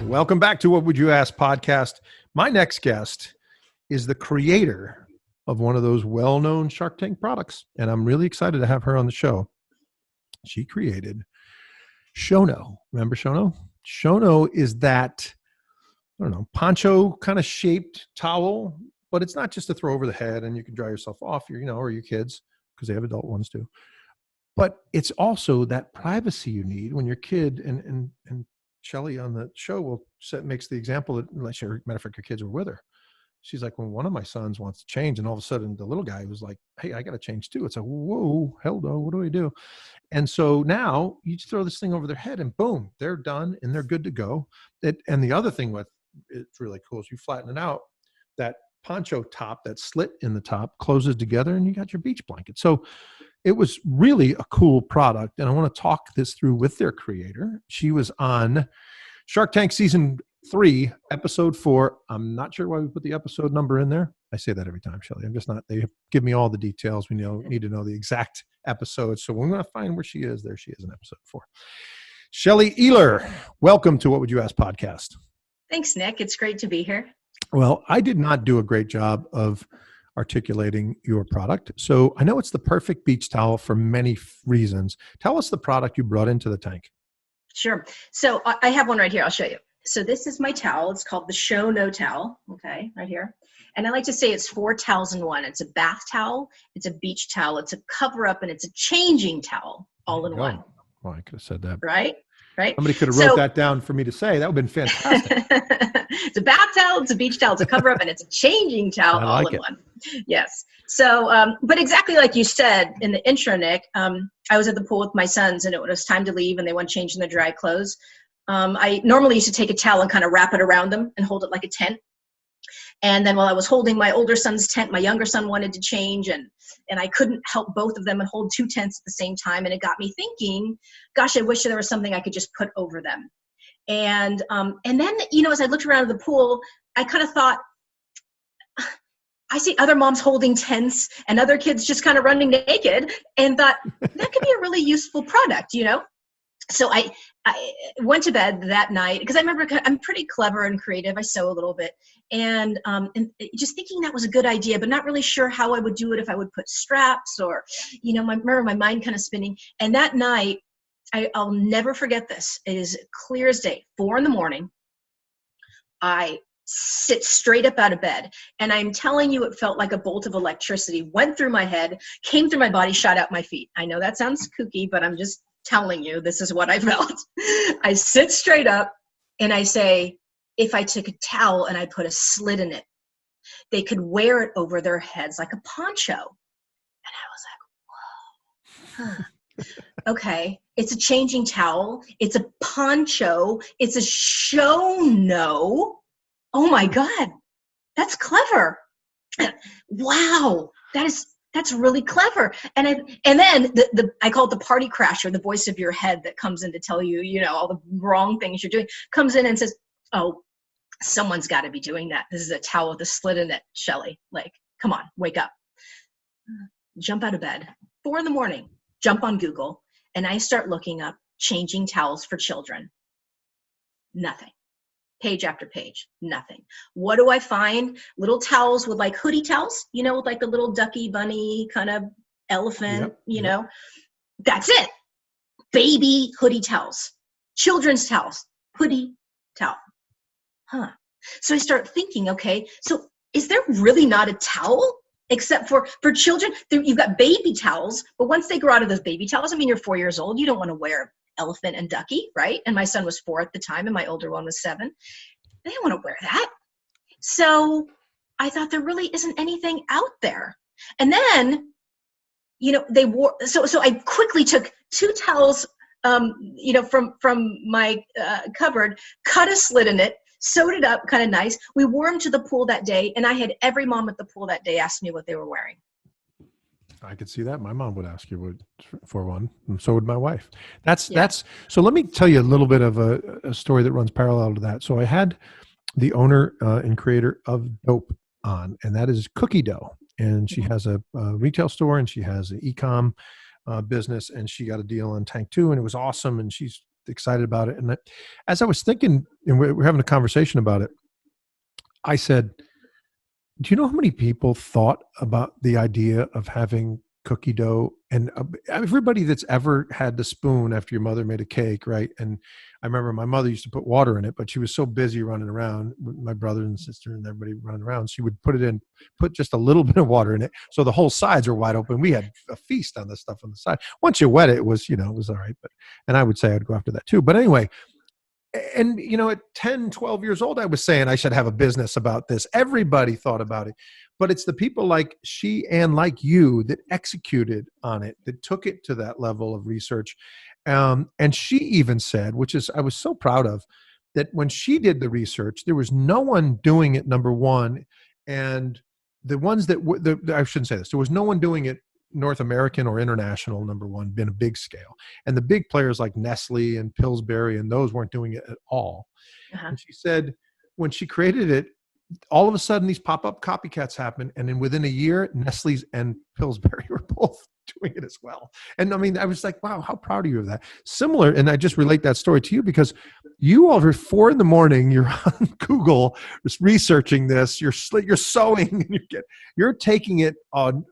Welcome back to What Would You Ask podcast. My next guest is the creator of one of those well-known Shark Tank products, and I'm really excited to have her on the show. She created ShowNo. Remember ShowNo? ShowNo is that, I don't know, poncho kind of shaped towel, but it's not just to throw over the head and you can dry yourself off, or your kids, because they have adult ones too. But it's also that privacy you need when your kid, and Shelly on the show makes the example that, matter of fact, your kids were with her. She's like, when one of my sons wants to change, and all of a sudden the little guy was like, hey, I got to change too. It's like, whoa, hell no, what do we do? And so now you just throw this thing over their head and boom, they're done and they're good to go. And the other thing it's really cool is you flatten it out, that poncho top, that slit in the top closes together and you got your beach blanket. So it was really a cool product. And I want to talk this through with their creator. She was on Shark Tank season 3, episode 4. I'm not sure why we put the episode number in there. I say that every time, Shelly. I'm just not, they give me all the details. We need to know the exact episode. So when we're going to find where she is, there she is in episode 4. Shelly Ehler, welcome to What Would You Ask podcast. Thanks, Nick. It's great to be here. Well, I did not do a great job of articulating your product. So I know it's the perfect beach towel for many reasons. Tell us the product you brought into the tank. Sure. So I have one right here. I'll show you. So this is my towel. It's called the ShowNo towel. Okay, right here. And I like to say it's 4 towels in one. It's a bath towel, it's a beach towel, it's a cover up, and it's a changing towel all in one. Well, I could have said that. Right? Somebody could have wrote that down for me to say. That would have been fantastic. It's a bath towel, it's a beach towel, it's a cover up, and it's a changing towel all in one. Yes. So, but exactly like you said in the intro, Nick, I was at the pool with my sons and it was time to leave and they went changing their dry clothes. I normally used to take a towel and kind of wrap it around them and hold it like a tent. And then while I was holding my older son's tent, my younger son wanted to change and I couldn't help both of them and hold 2 tents at the same time. And it got me thinking, gosh, I wish there was something I could just put over them. And then, as I looked around the pool, I kind of thought, I see other moms holding tents and other kids just kind of running naked and thought that could be a really useful product, So I went to bed that night because I remember I'm pretty clever and creative. I sew a little bit and just thinking that was a good idea, but not really sure how I would do it, if I would put straps or, remember my mind kind of spinning. And that night, I'll never forget this. It is clear as day, 4 a.m. I sit straight up out of bed. And I'm telling you, it felt like a bolt of electricity went through my head, came through my body, shot out my feet. I know that sounds kooky, but I'm just telling you, this is what I felt. I sit straight up and I say, if I took a towel and I put a slit in it, they could wear it over their heads like a poncho. And I was like, whoa. Okay, it's a changing towel. It's a poncho. It's a ShowNo. Oh my God, that's clever. Wow, that's really clever. And then I call it the party crasher, the voice of your head that comes in to tell you, all the wrong things you're doing, comes in and says, oh, someone's got to be doing that. This is a towel with a slit in it, Shelly. Like, come on, wake up. Jump out of bed, 4 a.m, jump on Google, and I start looking up changing towels for children. Nothing. Page after page, nothing. What do I find? Little towels with like hoodie towels, with like the little ducky bunny kind of elephant, Yep. That's it. Baby hoodie towels, children's towels, hoodie towel. So I start thinking, okay, so is there really not a towel except for children? You've got baby towels, but once they grow out of those baby towels, you're 4 years old, you don't want to wear elephant and ducky, right? And my son was 4 at the time and my older one was 7. They didn't want to wear that. So I thought there really isn't anything out there. And then, they wore, so I quickly took 2 towels, from my cupboard, cut a slit in it, sewed it up kind of nice. We wore them to the pool that day. And I had every mom at the pool that day ask me what they were wearing. I could see that. My mom would ask you for one, and so would my wife. That's so let me tell you a little bit of a story that runs parallel to that. So I had the owner and creator of Dope on, and that is Cookie Dough. And she has a retail store and she has an e-com business, and she got a deal on Tank 2 and it was awesome. And she's excited about it. And as I was thinking, and we're having a conversation about it, I said, do you know how many people thought about the idea of having cookie dough? And everybody that's ever had the spoon after your mother made a cake, right? And I remember my mother used to put water in it, but she was so busy running around with my brother and sister and everybody running around. She would put just a little bit of water in it. So the whole sides were wide open. We had a feast on the stuff on the side. Once you wet it, it was all right. And I would say I'd go after that too. But anyway, and at 10, 12 years old, I was saying I should have a business about this. Everybody thought about it, but it's the people like she and like you that executed on it, that took it to that level of research. And she even said, which is, I was so proud of, that when she did the research, there was no one doing it, number one. And the ones that I shouldn't say this, there was no one doing it North American or international, number one, been a big scale. And the big players like Nestle and Pillsbury and those weren't doing it at all. And she said when she created it, all of a sudden these pop-up copycats happened. And then within a year, Nestle's and Pillsbury were both doing it as well. And I mean, I was like, wow, how proud are you of that? Similar. And I just relate that story to you because you over 4 a.m, you're on Google just researching this, you're sewing, and you're taking it on,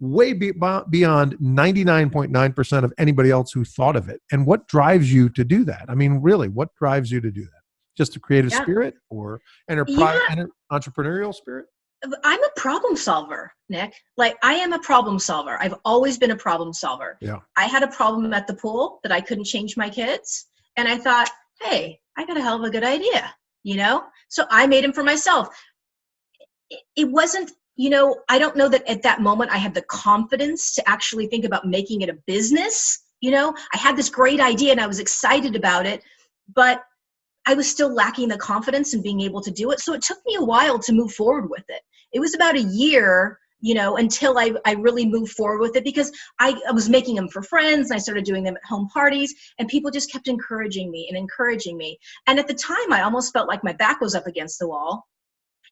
way beyond 99.9% of anybody else who thought of it. And what drives you to do that? I mean, really, what drives you to do that? Just a creative spirit or entrepreneurial spirit? I'm a problem solver, Nick. Like, I am a problem solver. I've always been a problem solver. Yeah. I had a problem at the pool that I couldn't change my kids. And I thought, hey, I got a hell of a good idea, So I made them for myself. It wasn't, I don't know that at that moment I had the confidence to actually think about making it a business. I had this great idea and I was excited about it, but I was still lacking the confidence in being able to do it. So it took me a while to move forward with it. It was about a year, until I really moved forward with it because I was making them for friends and I started doing them at home parties and people just kept encouraging me. And at the time, I almost felt like my back was up against the wall.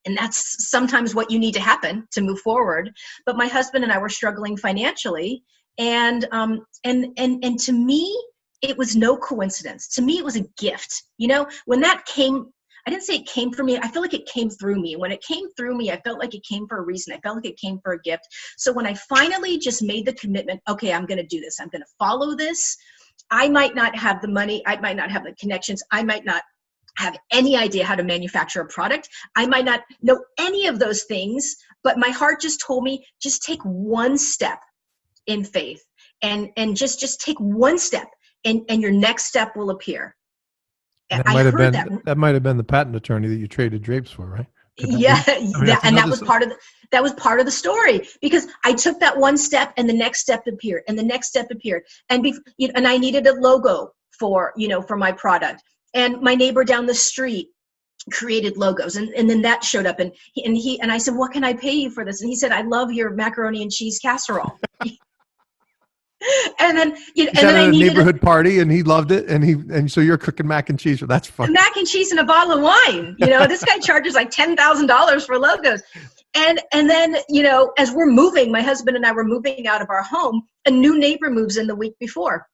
And that's sometimes what you need to happen to move forward. But my husband and I were struggling financially. And to me, it was no coincidence. To me, it was a gift. When that came, I didn't say it came for me. I feel like it came through me. When it came through me, I felt like it came for a reason. I felt like it came for a gift. So when I finally just made the commitment, okay, I'm going to do this. I'm going to follow this. I might not have the money. I might not have the connections. I might not have any idea how to manufacture a product. I might not know any of those things, but my heart just told me, just take one step in faith and just take one step. And your next step will appear. That might have been the patent attorney that you traded drapes for, right? Yeah, and that was part of the story because I took that one step and the next step appeared and the next step appeared and I needed a logo for my product and my neighbor down the street created logos and then that showed up and I said, what can I pay you for this? And he said, I love your macaroni and cheese casserole. And then, and then I needed a neighborhood party, and he loved it, and so you're cooking mac and cheese. That's fun. Mac and cheese and a bottle of wine. This guy charges like $10,000 for logos, and then as we're moving, my husband and I were moving out of our home. A new neighbor moves in the week before,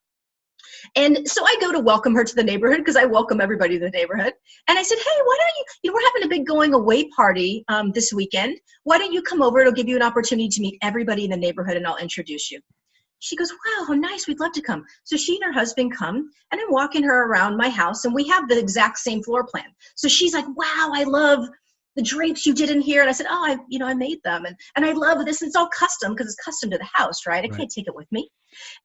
and so I go to welcome her to the neighborhood because I welcome everybody to the neighborhood. And I said, hey, why don't you? We're having a big going away party this weekend. Why don't you come over? It'll give you an opportunity to meet everybody in the neighborhood, and I'll introduce you. She goes, wow, how nice. We'd love to come. So she and her husband come, and I'm walking her around my house, and we have the exact same floor plan. So she's like, wow, I love the drapes you did in here. And I said, oh, I made them. And I love this. And it's all custom because it's custom to the house, right? I can't take it with me.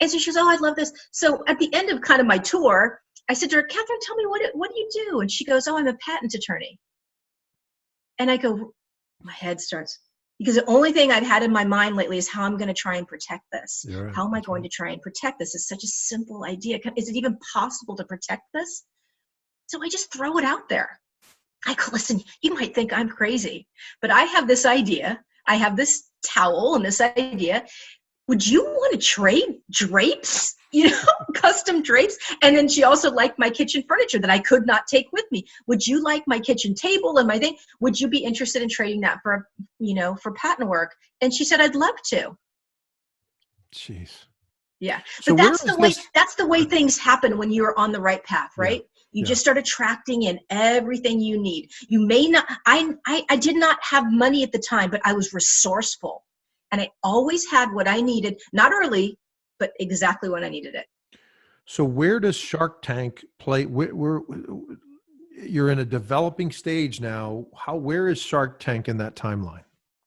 And so she goes, oh, I love this. So at the end of kind of my tour, I said to her, Catherine, tell me, what do you do? And she goes, oh, I'm a patent attorney. And I go, my head starts. Because the only thing I've had in my mind lately is how I'm going to try and protect this. Right. How am I going to try and protect this? It's such a simple idea. Is it even possible to protect this? So I just throw it out there. I go, listen, you might think I'm crazy, but I have this idea. I have this towel and this idea. Would you want to trade drapes? Custom drapes. And then she also liked my kitchen furniture that I could not take with me. Would you like my kitchen table and my thing? Would you be interested in trading that for patent work? And she said, I'd love to. Jeez. Yeah. So But that's the way this? things happen when you're on the right path, right? Yeah. You just start attracting in everything you need. You may not, I did not have money at the time, but I was resourceful. And I always had what I needed, not early, but exactly when I needed it. So where does Shark Tank play? You're in a developing stage now. Where is Shark Tank in that timeline?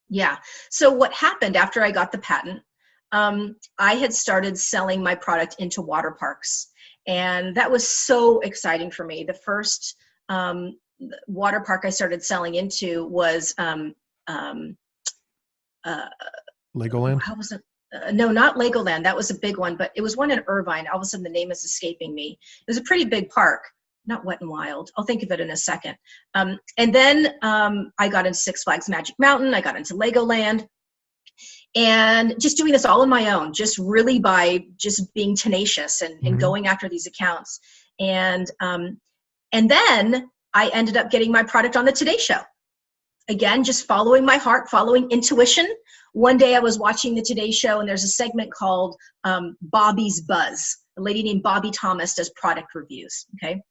Yeah. So what happened after I got the patent, I had started selling my product into water parks. And that was so exciting for me. The first water park I started selling into was Legoland? how was it? No, not Legoland. That was a big one, but it was one in Irvine. All of a sudden, the name is escaping me. It was a pretty big park, not Wet and Wild. I'll think of it in a second. And then I got into Six Flags Magic Mountain. I got into Legoland. And just doing this all on my own, just really by just being tenacious and going after these accounts. And then I ended up getting my product on the Today Show. Again, just following my heart, following intuition. One day I was watching the Today Show and there's a segment called Bobby's Buzz. A lady named Bobby Thomas does product reviews, okay?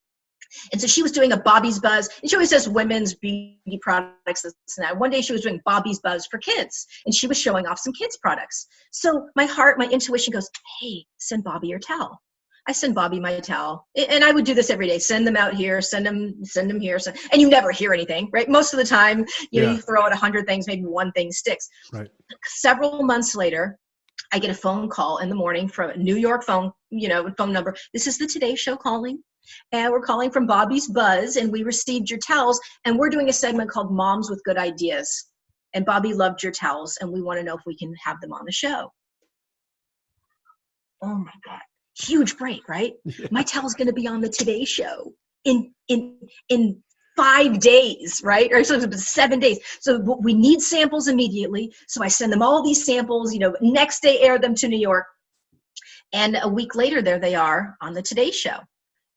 And so she was doing a Bobby's Buzz, and she always does women's beauty products, this and that. One day she was doing Bobby's Buzz for kids, and she was showing off some kids' products. So my heart, my intuition goes, hey, send Bobby your towel. I send Bobby my towel. And I would do this every day. Send them out here, send them here. And you never hear anything, right? Most of the time, you throw out 100 things, maybe one thing sticks. Right. Several months later, I get a phone call in the morning from a New York phone number. This is the Today Show calling. And we're calling from Bobby's Buzz, and we received your towels, and we're doing a segment called Moms with Good Ideas. And Bobby loved your towels, and we want to know if we can have them on the show. Oh my God. Huge break, right? Yeah. My towel's going to be on the Today Show in 5 days, right? Or so 7 days. So we need samples immediately. So I send them all these samples, next day air them to New York. And a week later, there they are on the Today Show.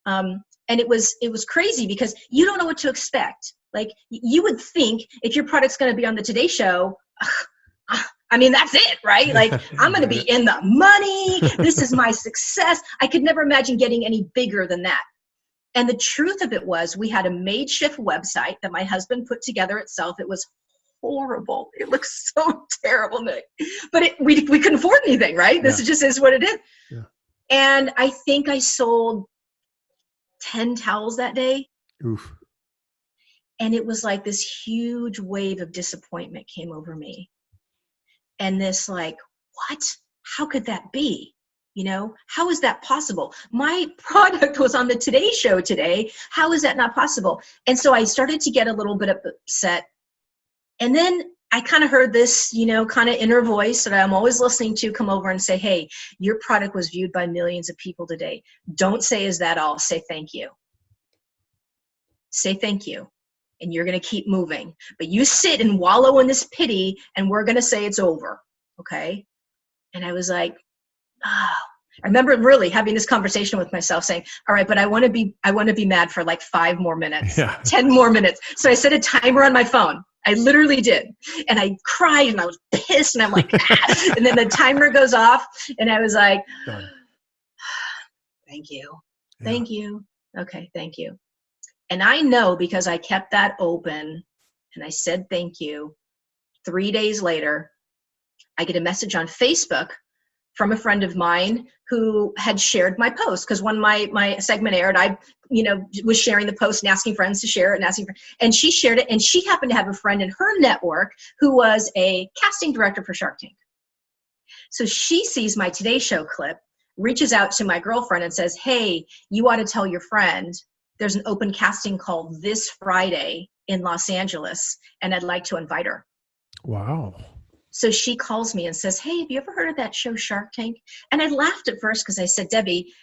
And it was crazy because you don't know what to expect. Like you would think if your product's going to be on the Today Show, I mean, that's it, right? Like I'm going to be in the money. This is my success. I could never imagine getting any bigger than that. And the truth of it was we had a makeshift website that my husband put together itself. It was horrible. It looks so terrible, Nick. But we couldn't afford anything, right? This just is what it is. Yeah. And I think I sold 10 towels that day. Oof. And it was like this huge wave of disappointment came over me. And this like, what? How could that be? How is that possible? My product was on the Today Show today. How is that not possible? And so I started to get a little bit upset. And then I kind of heard this, kind of inner voice that I'm always listening to come over and say, hey, your product was viewed by millions of people today. Don't say, is that all? Say thank you. Say thank you. And you're going to keep moving. But you sit and wallow in this pity, and we're going to say it's over. Okay? And I was like, I remember really having this conversation with myself saying, all right, but I want to be mad for like 5 more minutes, 10 more minutes. So I set a timer on my phone. I literally did. And I cried and I was pissed and I'm like, and then the timer goes off and I was like, thank you. Yeah. Thank you. Okay. Thank you. And I know because I kept that open and I said, thank you. 3 days later, I get a message on Facebook from a friend of mine who had shared my post. Because when my segment aired, I was sharing the post and asking friends to share it and she shared it. And she happened to have a friend in her network who was a casting director for Shark Tank. So she sees my Today Show clip, reaches out to my girlfriend and says, hey, you ought to tell your friend there's an open casting call this Friday in Los Angeles, and I'd like to invite her. Wow. So she calls me and says, hey, have you ever heard of that show Shark Tank? And I laughed at first because I said, Debbie,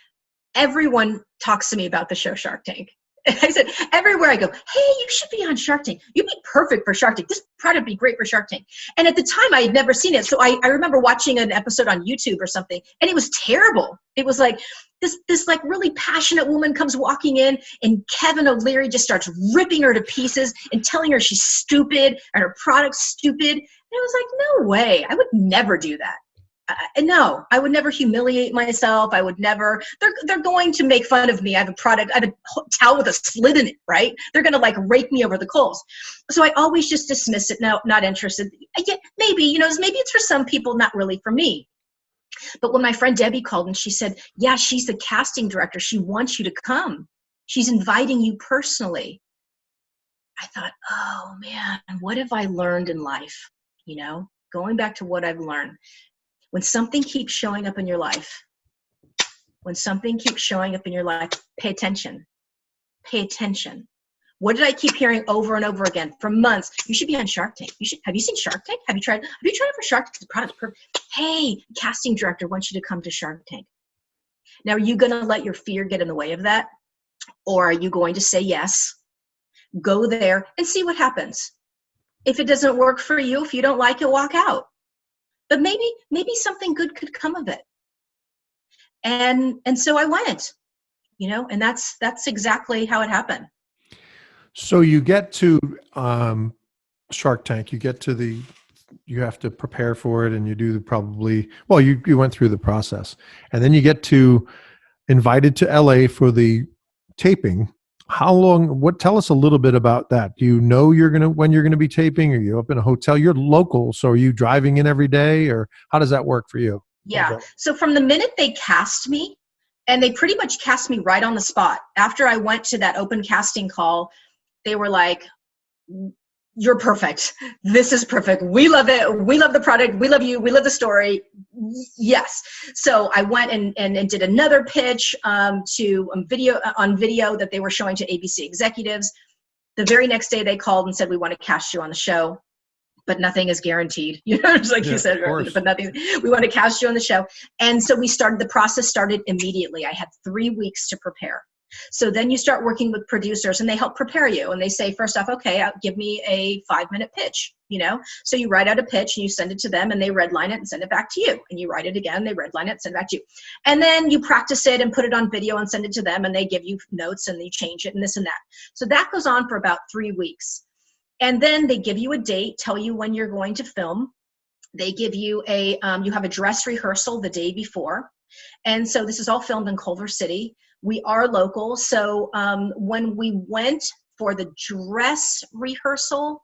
everyone talks to me about the show Shark Tank. And I said, everywhere I go, hey, you should be on Shark Tank. You'd be perfect for Shark Tank. This product would be great for Shark Tank. And at the time, I had never seen it. So I remember watching an episode on YouTube or something, and it was terrible. It was like this like really passionate woman comes walking in, and Kevin O'Leary just starts ripping her to pieces and telling her she's stupid and her product's stupid. And I was like, no way. I would never do that. No, I would never humiliate myself. I would never, they're going to make fun of me. I have a product, I have a towel with a slit in it, right? They're going to like rake me over the coals. So I always just dismiss it. No, not interested. Maybe, maybe it's for some people, not really for me. But when my friend Debbie called and she said, yeah, she's the casting director. She wants you to come. She's inviting you personally. I thought, oh man, what have I learned in life? Going back to what I've learned. When something keeps showing up in your life, pay attention. Pay attention. What did I keep hearing over and over again for months? You should be on Shark Tank. Have you seen Shark Tank? Have you tried for Shark Tank? The product's perfect. Hey, casting director wants you to come to Shark Tank. Now, are you going to let your fear get in the way of that? Or are you going to say yes, go there and see what happens? If it doesn't work for you, if you don't like it, walk out. But maybe something good could come of it. And so I went, and that's exactly how it happened. So you get to Shark Tank, you have to prepare for it, and you do you went through the process, and then you get invited to LA for the taping. How long, tell us a little bit about that. Do you know when you're going to be taping? Are you up in a hotel? You're local. So are you driving in every day, or how does that work for you? Yeah. So from the minute they cast me, and they pretty much cast me right on the spot. After I went to that open casting call, they were like, you're perfect. This is perfect. We love it. We love the product. We love you. We love the story. Yes. So I went and did another pitch to video that they were showing to ABC executives. The very next day they called and said, we want to cast you on the show, but nothing is guaranteed. Just like you said, but nothing, we want to cast you on the show. And so the process started immediately. I had 3 weeks to prepare. So then you start working with producers and they help prepare you. And they say, first off, okay, give me a 5-minute pitch, So you write out a pitch and you send it to them and they redline it and send it back to you. And you write it again, they redline it, send it back to you. And then you practice it and put it on video and send it to them and they give you notes and you change it and this and that. So that goes on for about 3 weeks. And then they give you a date, tell you when you're going to film. They give you you have a dress rehearsal the day before. And so this is all filmed in Culver City. We are local. So when we went for the dress rehearsal,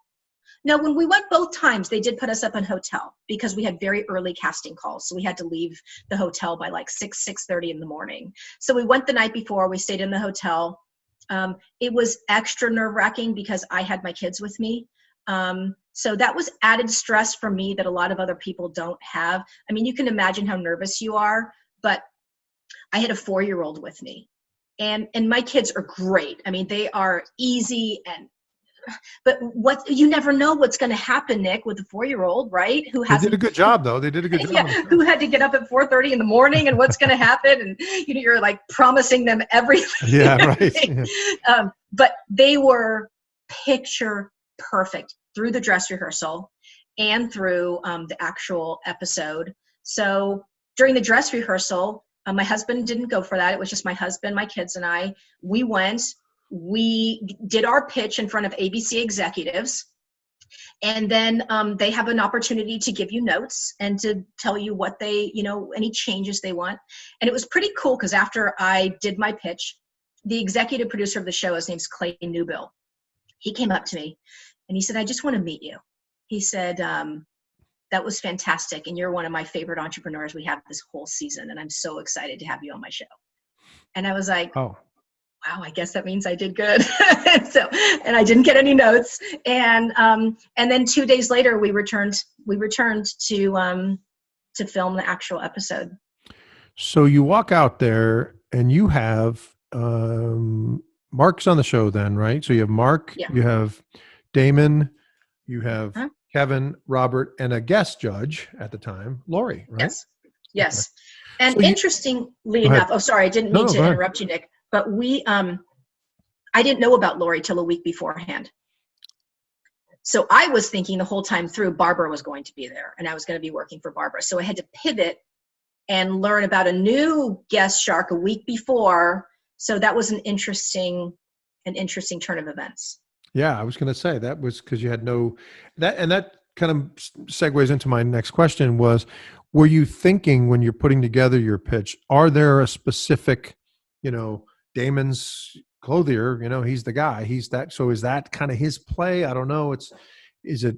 when we went both times, they did put us up in a hotel because we had very early casting calls. So we had to leave the hotel by like 6:30 in the morning. So we went the night before, we stayed in the hotel. It was extra nerve-wracking because I had my kids with me. So that was added stress for me that a lot of other people don't have. I mean, you can imagine how nervous you are, but I had a 4-year-old with me and my kids are great. I mean, they are easy but you never know what's going to happen, Nick, with a 4-year-old, right? They did a good job though. They did a good job. Yeah, who had to get up at 4:30 in the morning and what's going to happen. And, you're like promising them everything. Yeah, right. Yeah. But they were picture perfect through the dress rehearsal and through the actual episode. So during the dress rehearsal, my husband didn't go for that. It was just my husband, my kids, and I. We went. We did our pitch in front of ABC executives. And then they have an opportunity to give you notes and to tell you what they, any changes they want. And it was pretty cool because after I did my pitch, the executive producer of the show, his name's Clay Newbill. He came up to me and he said, I just want to meet you. He said, that was fantastic. And you're one of my favorite entrepreneurs we have this whole season. And I'm so excited to have you on my show. And I was like, oh, wow, I guess that means I did good. And I didn't get any notes. And then 2 days later, we returned to film the actual episode. So you walk out there and you have, Mark's on the show then, right? So you have Mark, You have Damon, you have Kevin, Robert, and a guest judge at the time, Lori, right? Yes. Okay. And so interestingly enough, I didn't mean to interrupt you, Nick, but I didn't know about Lori till a week beforehand. So I was thinking the whole time through Barbara was going to be there and I was going to be working for Barbara. So I had to pivot and learn about a new guest shark a week before. So that was an interesting turn of events. Yeah, I was going to say that was because you had that kind of segues into my next question was were you thinking when you're putting together your pitch, are there a specific, Damon's clothier, he's the guy, he's that. So is that kind of his play? I don't know. Is it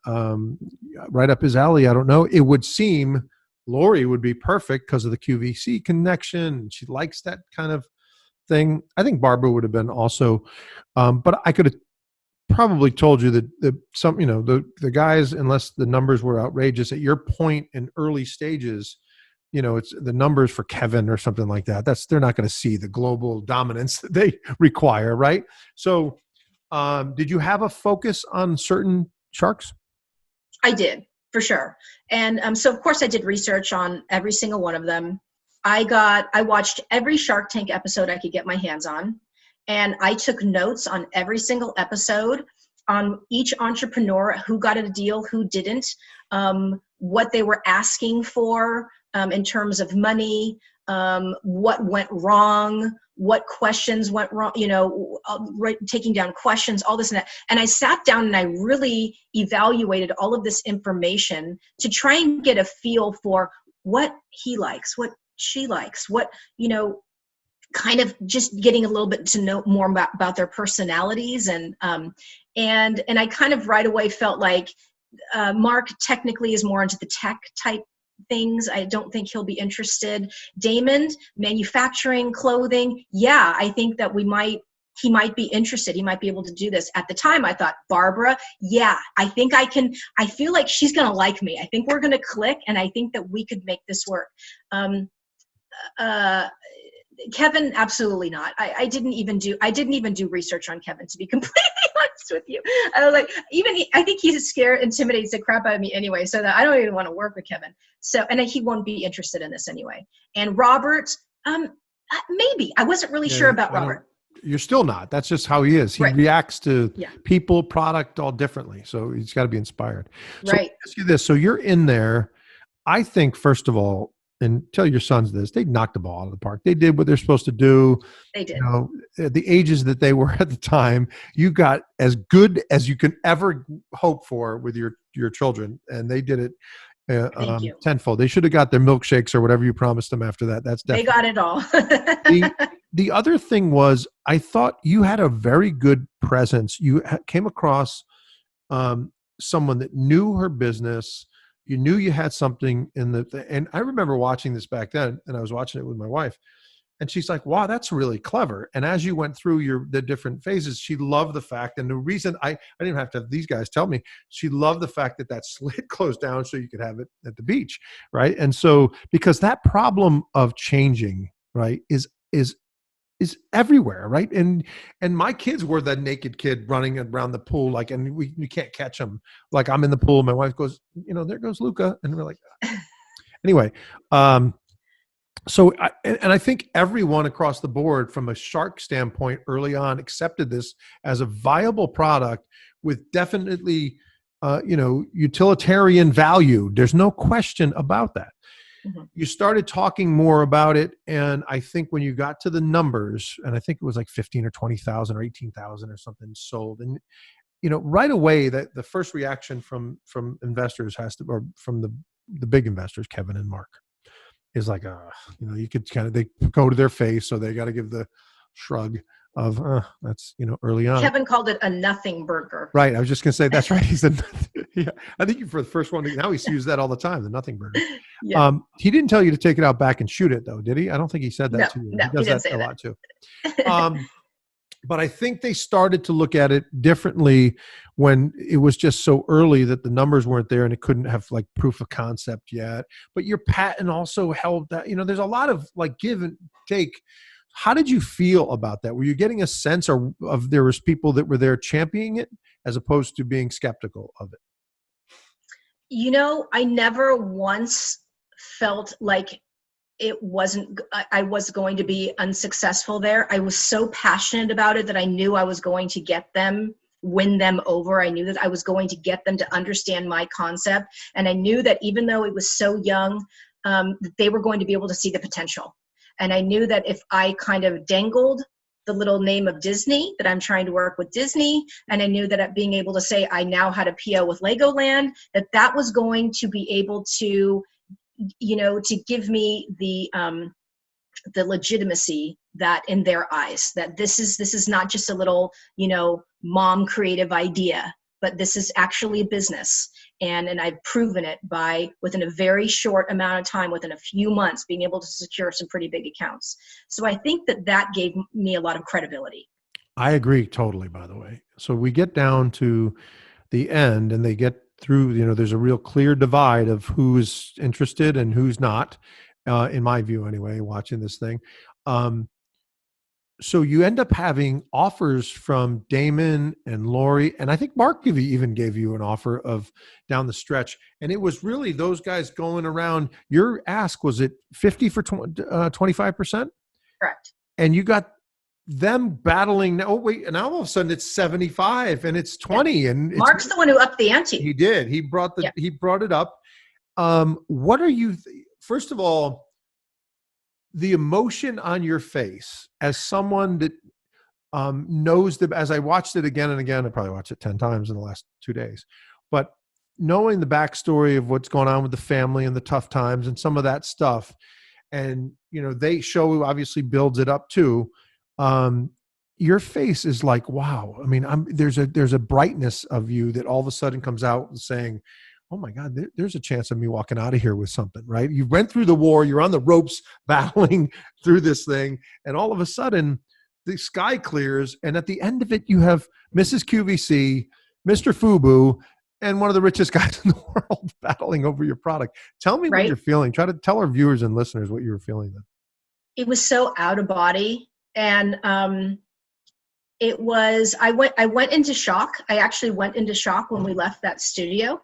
right up his alley? I don't know. It would seem Lori would be perfect because of the QVC connection. She likes that kind of thing. I think Barbara would have been also, but I could have probably told you that the guys, unless the numbers were outrageous at your point in early stages, it's the numbers for Kevin or something like that. They're not going to see the global dominance that they require, right? So, did you have a focus on certain sharks? I did, for sure. And so of course I did research on every single one of them. I watched every Shark Tank episode I could get my hands on. And I took notes on every single episode, on each entrepreneur, who got a deal, who didn't, what they were asking for in terms of money, what went wrong, what questions went wrong, taking down questions, all this and that. And I sat down and I really evaluated all of this information to try and get a feel for what he likes, what she likes, what, kind of just getting a little bit to know more about their personalities. And I kind of right away felt like Mark technically is more into the tech type things. I don't think he'll be interested. Damon, manufacturing, clothing. Yeah, I think that he might be interested. He might be able to do this. At the time, I thought, Barbara, yeah, I think I can. I feel like she's going to like me. I think we're going to click, and I think that we could make this work. Kevin, absolutely not. I didn't even do research on Kevin, to be completely honest with you. I was like, I think he's scared, intimidates the crap out of me anyway, so that I don't even want to work with Kevin. So, and he won't be interested in this anyway. And Robert, maybe. I wasn't really sure about Robert. You're still not. That's just how he is. He reacts to people, product, all differently. So he's got to be inspired. So let me ask you this. So you're in there. I think, first of all, and tell your sons this, they knocked the ball out of the park. They did what they're supposed to do. They did. At the ages that they were at the time, you got as good as you can ever hope for with your children. And they did it tenfold. They should have got their milkshakes or whatever you promised them after that. That's definitely. They got it all. The other thing was, I thought you had a very good presence. You came across someone that knew her business. You knew you had something and I remember watching this back then, and I was watching it with my wife, and she's like, wow, that's really clever. And as you went through the different phases, she loved the fact, and the reason I didn't have to have these guys tell me, she loved the fact that slit closed down so you could have it at the beach. Right. And so, because that problem of changing, right, is everywhere, right? And my kids were the naked kid running around the pool, and we can't catch them. Like, I'm in the pool, my wife goes, there goes Luca, and we're like, anyway. So I think everyone across the board, from a shark standpoint, early on, accepted this as a viable product with definitely, utilitarian value. There's no question about that. Mm-hmm. You started talking more about it, and I think when you got to the numbers, and I think it was like 15 or 20,000 or 18,000 or something sold, and right away that the first reaction from investors or from the big investors, Kevin and Mark, is like, you could they go to their face, so they got to give the shrug of that's early on. Kevin called it a nothing burger. Right. I was just gonna say that's right. He said, yeah. I think for the first one, now he's used that all the time, the nothing burger. Yeah. He didn't tell you to take it out back and shoot it, though, did he? I don't think he said that to you. No, he does that a lot too. But I think they started to look at it differently when it was just so early that the numbers weren't there and it couldn't have like proof of concept yet. But your patent also held that, there's a lot of like give and take. How did you feel about that? Were you getting a sense of there was people that were there championing it as opposed to being skeptical of it? I never once felt like I was going to be unsuccessful there. I was so passionate about it that I knew I was going to win them over. I knew that I was going to get them to understand my concept. And I knew that even though it was so young, they were going to be able to see the potential. And I knew that if I kind of dangled the little name of Disney, that I'm trying to work with Disney, and I knew that being able to say I now had a PO with Legoland, that was going to be able to to give me the legitimacy that in their eyes, that this is not just a little, mom creative idea, but this is actually a business. And I've proven it by, within a very short amount of time, within a few months, being able to secure some pretty big accounts. So I think that gave me a lot of credibility. I agree totally, by the way. So we get down to the end and they get through, there's a real clear divide of who's interested and who's not, in my view anyway, watching this thing. So you end up having offers from Damon and Lori, and I think Mark even gave you an offer of down the stretch. And it was really those guys going around. Your ask, was it 50 for 25%? Correct. And you got them battling. Oh wait, and now all of a sudden it's 75 and it's 20. Yeah. And Mark's the one who upped the ante. He did. He brought it up. What are you? First of all, the emotion on your face as someone that knows as I watched it again and again, I probably watched it 10 times in the last 2 days, but knowing the backstory of what's going on with the family and the tough times and some of that stuff. And, they show obviously builds it up too. Your face is like, wow. I mean, there's a brightness of you that all of a sudden comes out saying, oh my God, there's a chance of me walking out of here with something, right? You went through the war, you're on the ropes battling through this thing, and all of a sudden the sky clears, and at the end of it, you have Mrs. QVC, Mr. Fubu, and one of the richest guys in the world battling over your product. Tell me what you're feeling. Try to tell our viewers and listeners what you were feeling then. It was so out of body, and I went into shock. I actually went into shock when we left that studio.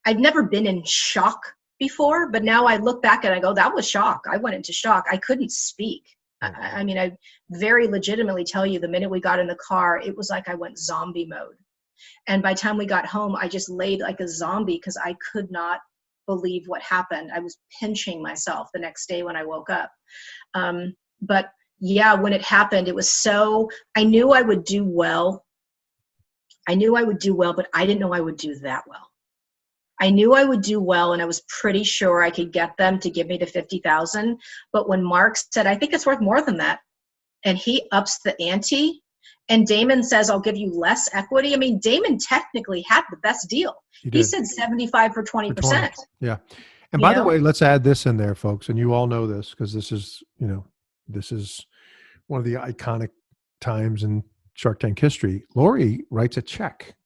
I'd never been in shock before, but now I look back and I go, that was shock. I went into shock. I couldn't speak. I mean, I very legitimately tell you, the minute we got in the car, it was like I went zombie mode. And by the time we got home, I just laid like a zombie because I could not believe what happened. I was pinching myself the next day when I woke up. But yeah, when it happened, it was I knew I would do well. But I didn't know I would do that well. I knew I would do well, and I was pretty sure I could get them to give me the 50,000. But when Mark said, I think it's worth more than that, and he ups the ante, and Damon says, I'll give you less equity. I mean, Damon technically had the best deal. He said 75 for 20%. Yeah. And by the way, let's add this in there, folks. And you all know this because this is one of the iconic times in Shark Tank history. Lori writes a check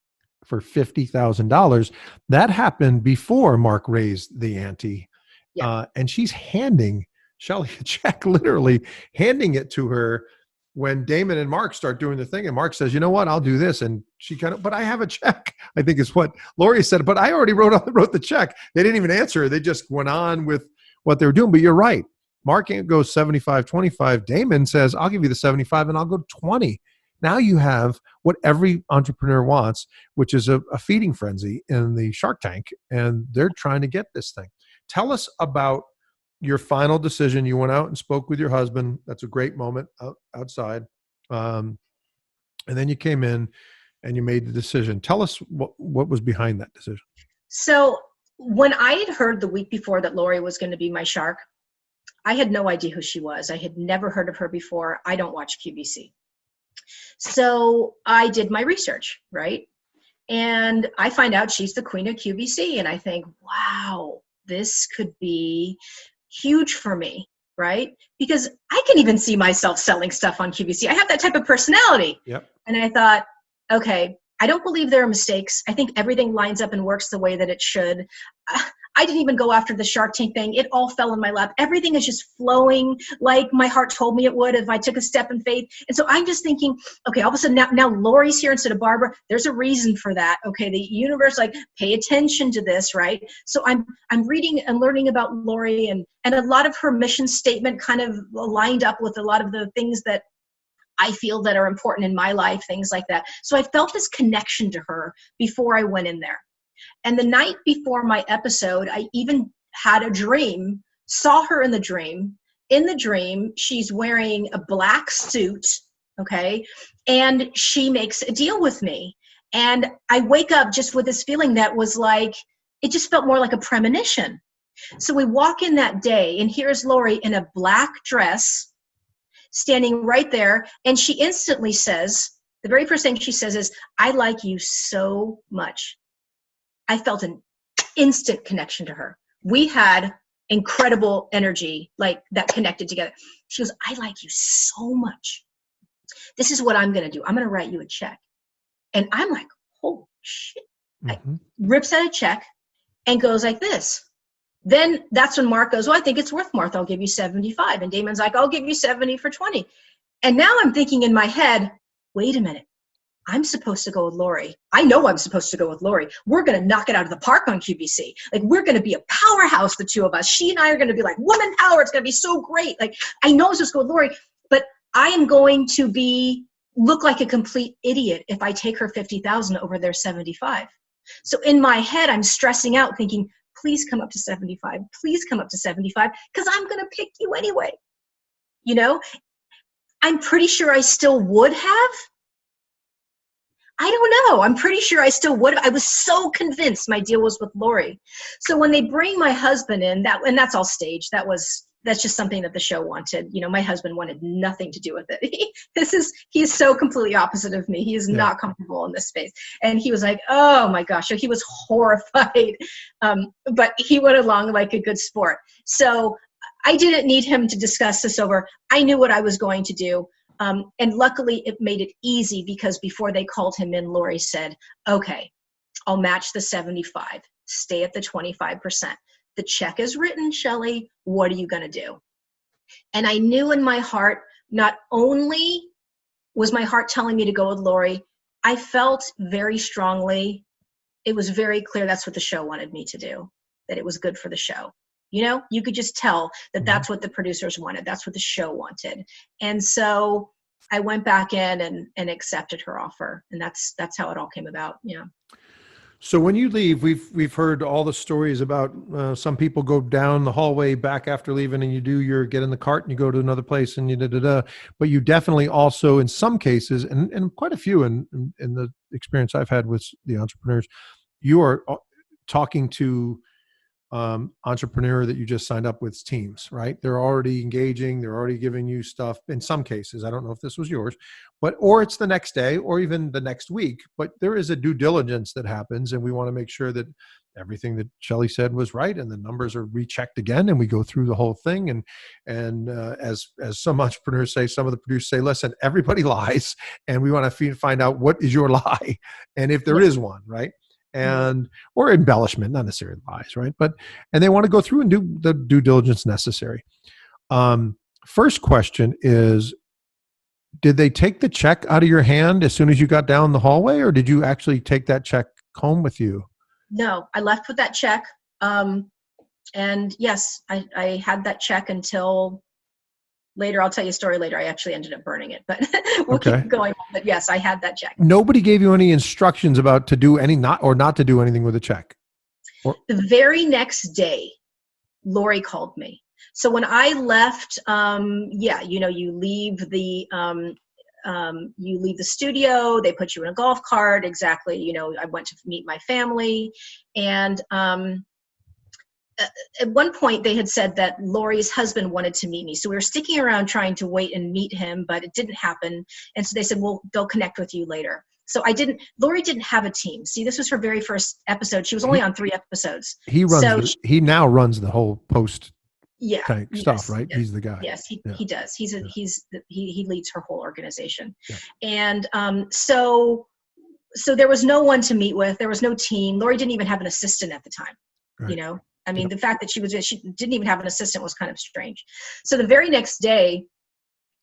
for $50,000. That happened before Mark raised the ante. Yeah. And she's handing Shelly a check, literally handing it to her when Damon and Mark start doing the thing. And Mark says, you know what, I'll do this. And she but I have a check, I think is what Lori said. But I already wrote the check. They didn't even answer. They just went on with what they were doing. But you're right. Mark goes 75-25. Damon says, I'll give you the 75 and I'll go 20. Now you have what every entrepreneur wants, which is a feeding frenzy in the Shark Tank, and they're trying to get this thing. Tell us about your final decision. You went out and spoke with your husband. That's a great moment outside. And then you came in and you made the decision. Tell us what was behind that decision. So when I had heard the week before that Lori was going to be my shark, I had no idea who she was. I had never heard of her before. I don't watch QVC. So I did my research, right? And I find out she's the queen of QVC. And I think, wow, this could be huge for me, right? Because I can even see myself selling stuff on QVC. I have that type of personality. Yep. And I thought, okay, I don't believe there are mistakes. I think everything lines up and works the way that it should. I didn't even go after the Shark Tank thing. It all fell in my lap. Everything is just flowing like my heart told me it would if I took a step in faith. And so I'm just thinking, okay, all of a sudden now Lori's here instead of Barbara. There's a reason for that. Okay, the universe, pay attention to this, right? So I'm reading and learning about Lori, and a lot of her mission statement kind of lined up with a lot of the things that I feel that are important in my life, things like that. So I felt this connection to her before I went in there. And the night before my episode, I even had a dream, saw her in the dream. In the dream, she's wearing a black suit, okay? And she makes a deal with me. And I wake up just with this feeling that was like, it just felt more like a premonition. So we walk in that day, and here's Lori in a black dress standing right there. And she instantly says, the very first thing she says is, I like you so much. I felt an instant connection to her. We had incredible energy, like that connected together. She goes, I like you so much. This is what I'm going to do. I'm going to write you a check. And I'm like, holy shit. Rips out a check and goes like this. Then that's when Mark goes, I think it's worth more. I'll give you 75. And Damon's like, I'll give you 70 for 20. And now I'm thinking in my head, wait a minute. I'm supposed to go with Lori. I know I'm supposed to go with Lori. We're going to knock it out of the park on QVC. Like, we're going to be a powerhouse, the two of us. She and I are going to be like woman power. It's going to be so great. Like, I know I'm supposed to go with Lori, but I am going to look like a complete idiot if I take her 50,000 over their 75. So in my head, I'm stressing out thinking, please come up to 75. Please come up to 75 because I'm going to pick you anyway. You know, I'm pretty sure I still would have. I don't know. I'm pretty sure I still would have. I was so convinced my deal was with Lori. So when they bring my husband in, and that's all staged. That's just something that the show wanted. You know, my husband wanted nothing to do with it. He's so completely opposite of me. He is not comfortable in this space. And he was like, oh my gosh. So he was horrified. But he went along like a good sport. So I didn't need him to discuss this over. I knew what I was going to do. And luckily it made it easy because before they called him in, Lori said, okay, I'll match the 75, stay at the 25%. The check is written, Shelly. What are you going to do? And I knew in my heart, not only was my heart telling me to go with Lori, I felt very strongly, it was very clear that's what the show wanted me to do, that it was good for the show. You know, you could just tell that that's what the producers wanted. That's what the show wanted. And so I went back in and accepted her offer. And that's how it all came about. Yeah. So when you leave, we've heard all the stories about some people go down the hallway back after leaving, and you get in the cart and you go to another place and but you definitely also, in some cases, and quite a few in the experience I've had with the entrepreneurs, you are talking to entrepreneur that you just signed up with teams, right? They're already engaging. They're already giving you stuff in some cases. I don't know if this was yours, or it's the next day or even the next week, but there is a due diligence that happens. And we want to make sure that everything that Shelly said was right. And the numbers are rechecked again. And we go through the whole thing. And as some entrepreneurs say, some of the producers say, listen, everybody lies. And we want to find out what is your lie. And if there is one, right? Or embellishment, not necessarily lies, right? And they want to go through and do the due diligence necessary. First question is, did they take the check out of your hand as soon as you got down the hallway, or did you actually take that check home with you? No, I left with that check. And yes, I had that check until later. I'll tell you a story later. I actually ended up burning it, but we'll keep going. But yes, I had that check. Nobody gave you any instructions about to do not to do anything with the check? The very next day, Lori called me. So when I left, you leave the studio, they put you in a golf cart. Exactly. I went to meet my family, and, at one point they had said that Lori's husband wanted to meet me. So we were sticking around trying to wait and meet him, but it didn't happen. And so they said, well, they'll connect with you later. So Lori didn't have a team. See, this was her very first episode. She was only on 3 episodes. He now runs the whole post stuff, right? Yes, he's the guy. Yes, he does. He leads her whole organization. Yeah. And so there was no one to meet with. There was no team. Lori didn't even have an assistant at the time, right. I mean, the fact that she didn't even have an assistant was kind of strange. So the very next day,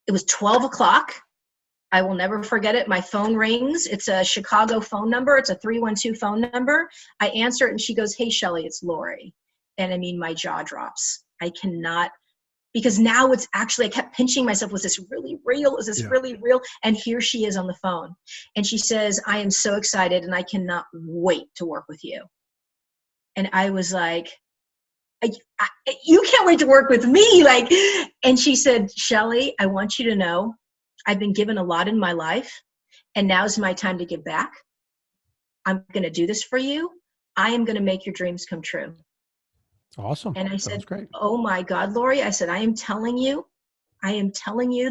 it was 12 o'clock. I will never forget it. My phone rings. It's a Chicago phone number. It's a 312 phone number. I answer it and she goes, hey, Shelly, it's Lori. And I mean, my jaw drops. I cannot, because now it's actually, I kept pinching myself. Was this really real? Is this really real? And here she is on the phone. And she says, I am so excited and I cannot wait to work with you. And I was like, you can't wait to work with me. And she said, Shelly, I want you to know I've been given a lot in my life and now's my time to give back. I'm going to do this for you. I am going to make your dreams come true. Awesome. And I Sounds said, great. oh my God, Lori, I said, I am telling you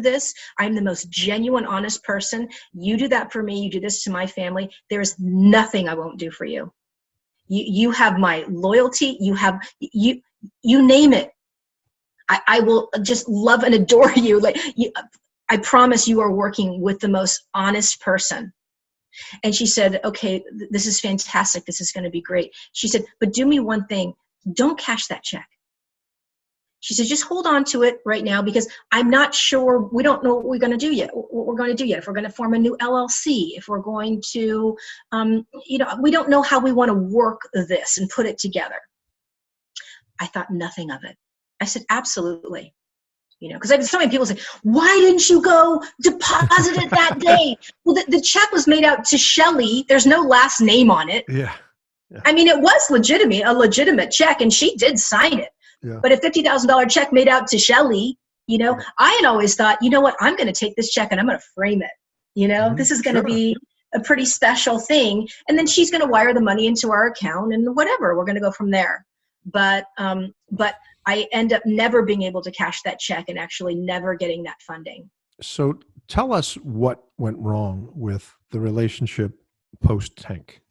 this. I'm the most genuine, honest person. You do that for me. You do this to my family. There's nothing I won't do for you. You have my loyalty. You name it. I will just love and adore you. I promise you are working with the most honest person. And she said, okay, this is fantastic. This is going to be great. She said, but do me one thing. Don't cash that check. She said, just hold on to it right now, because I'm not sure. We don't know what we're going to do yet. What we're going to do yet. If we're going to form a new LLC, if we're going to, we don't know how we want to work this and put it together. I thought nothing of it. I said, absolutely. Because I had so many people say, why didn't you go deposit it that day? Well, the check was made out to Shelly. There's no last name on it. Yeah. I mean, it was a legitimate check, and she did sign it. Yeah. But a $50,000 check made out to Shelly, I had always thought, you know what, I'm going to take this check and I'm going to frame it. This is going to be a pretty special thing. And then she's going to wire the money into our account and whatever, we're going to go from there. But I end up never being able to cash that check and actually never getting that funding. So tell us what went wrong with the relationship post-tank.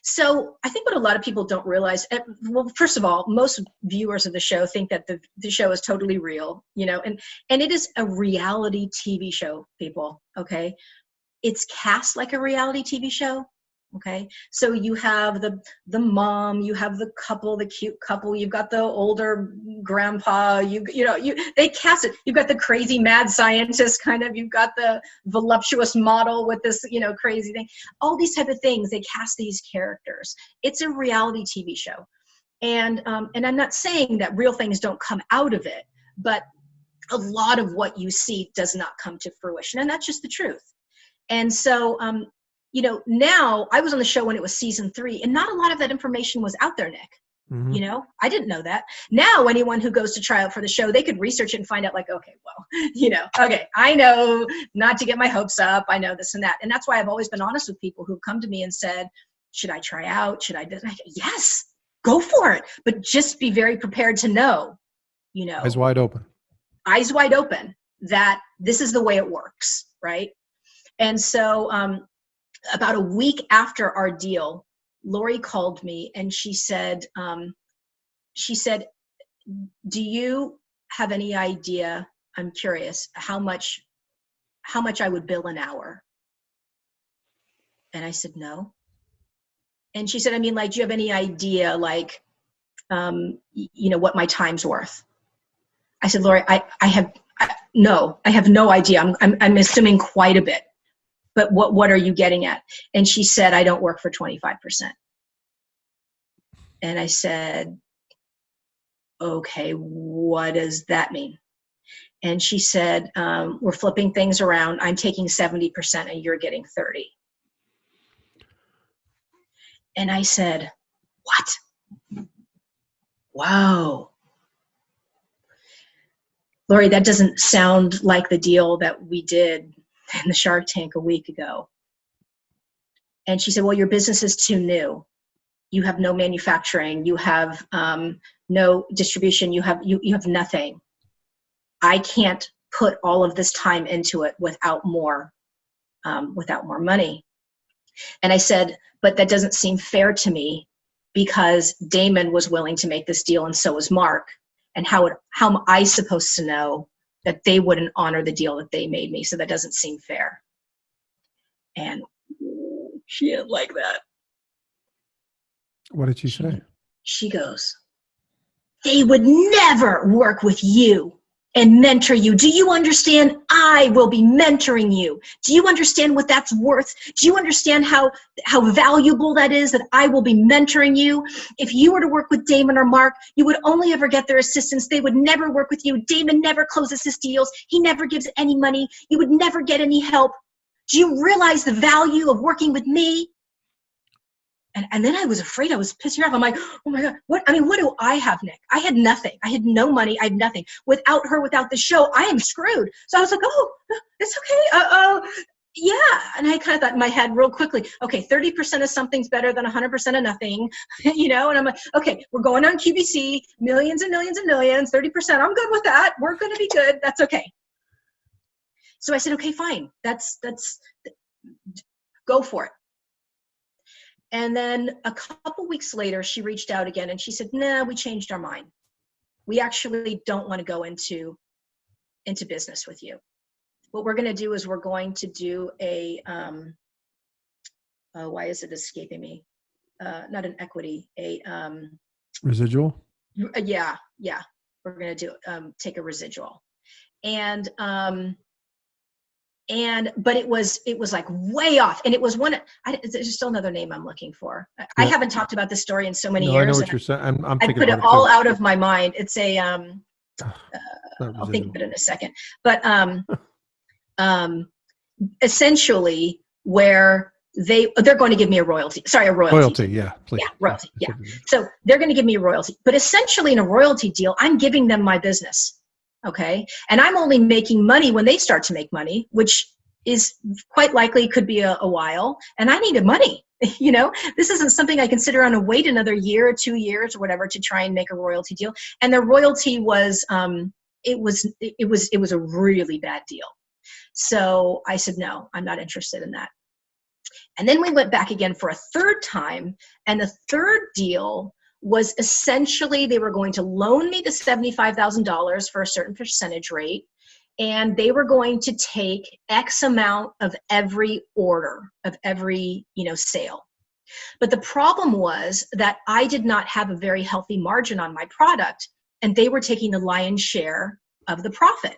So I think what a lot of people don't realize, well, first of all, most viewers of the show think that the show is totally real, and it is a reality TV show, people, okay? It's cast like a reality TV show, okay? So you have the mom, you have the couple, the cute couple, you've got the older grandpa, they cast it. You've got the crazy mad scientist you've got the voluptuous model with this, crazy thing. All these type of things, they cast these characters. It's a reality TV show. And I'm not saying that real things don't come out of it, but a lot of what you see does not come to fruition. And that's just the truth. And so, now I was on the show when it was season 3, and not a lot of that information was out there, Nick. Mm-hmm. I didn't know that. Now, anyone who goes to try out for the show, they could research it and find out okay, well, okay, I know not to get my hopes up. I know this and that. And that's why I've always been honest with people who've come to me and said, should I try out? Should I do that? Yes, go for it. But just be very prepared to know, Eyes wide open that this is the way it works. Right. And so, about a week after our deal, Lori called me and she said, do you have any idea, I'm curious, how much I would bill an hour? And I said, no. And she said, do you have any idea, what my time's worth? I said, Lori, I have no idea. I'm assuming quite a bit. But what are you getting at? And she said, I don't work for 25%. And I said, okay, what does that mean? And she said, we're flipping things around. I'm taking 70% and you're getting 30. And I said, what? Wow. Lori, that doesn't sound like the deal that we did in the Shark Tank a week ago. And she said, well, your business is too new. You have no manufacturing. You have no distribution. You have nothing. I can't put all of this time into it without more money. And I said, but that doesn't seem fair to me, because Damon was willing to make this deal and so was Mark. And how am I supposed to know that they wouldn't honor the deal that they made me? So that doesn't seem fair. And she didn't like that. What did she say? She goes, they would never work with you and mentor you. Do you understand? I will be mentoring you. Do you understand what that's worth? Do you understand how valuable that is, that I will be mentoring you? If you were to work with Damon or Mark, you would only ever get their assistance. They would never work with you. Damon never closes his deals. He never gives any money. You would never get any help. Do you realize the value of working with me? And then I was afraid. I was pissing her off. I'm like, oh my God, what do I have, Nick? I had nothing. I had no money. I had nothing. Without her, without the show, I am screwed. So I was like, oh, it's okay. Yeah. And I kind of thought in my head real quickly, okay, 30% of something's better than 100% of nothing, you know? And I'm like, okay, we're going on QVC, millions and millions and millions, 30%. I'm good with that. We're going to be good. That's okay. So I said, okay, fine. That's go for it. And then a couple weeks later, she reached out again and she said, nah, we changed our mind. We actually don't want to go into business with you. What we're going to do is we're going to do a, why is it escaping me? Not an equity, a residual. Yeah. We're going to do take a residual, but it was like way off, and it was there's still another name I'm looking for. Yeah. I haven't talked about this story in so many years. I know what you're saying. I'm thinking I put about it all out of my mind. It's a I'll think of it in a second, but essentially where they're going to give me a royalty. Sorry, a royalty. Royalty, yeah, please. Yeah, royalty, yeah. So they're going to give me a royalty. But essentially in a royalty deal, I'm giving them my business, okay? And I'm only making money when they start to make money, which is quite likely could be a while. And I needed money, you know? This isn't something I can sit around and wait another year or 2 years or whatever to try and make a royalty deal. And the royalty was, it was a really bad deal. So I said, no, I'm not interested in that. And then we went back again for a third time. And the third deal was essentially they were going to loan me the $75,000 for a certain percentage rate. And they were going to take X amount of every order, of every, sale. But the problem was that I did not have a very healthy margin on my product, and they were taking the lion's share of the profit.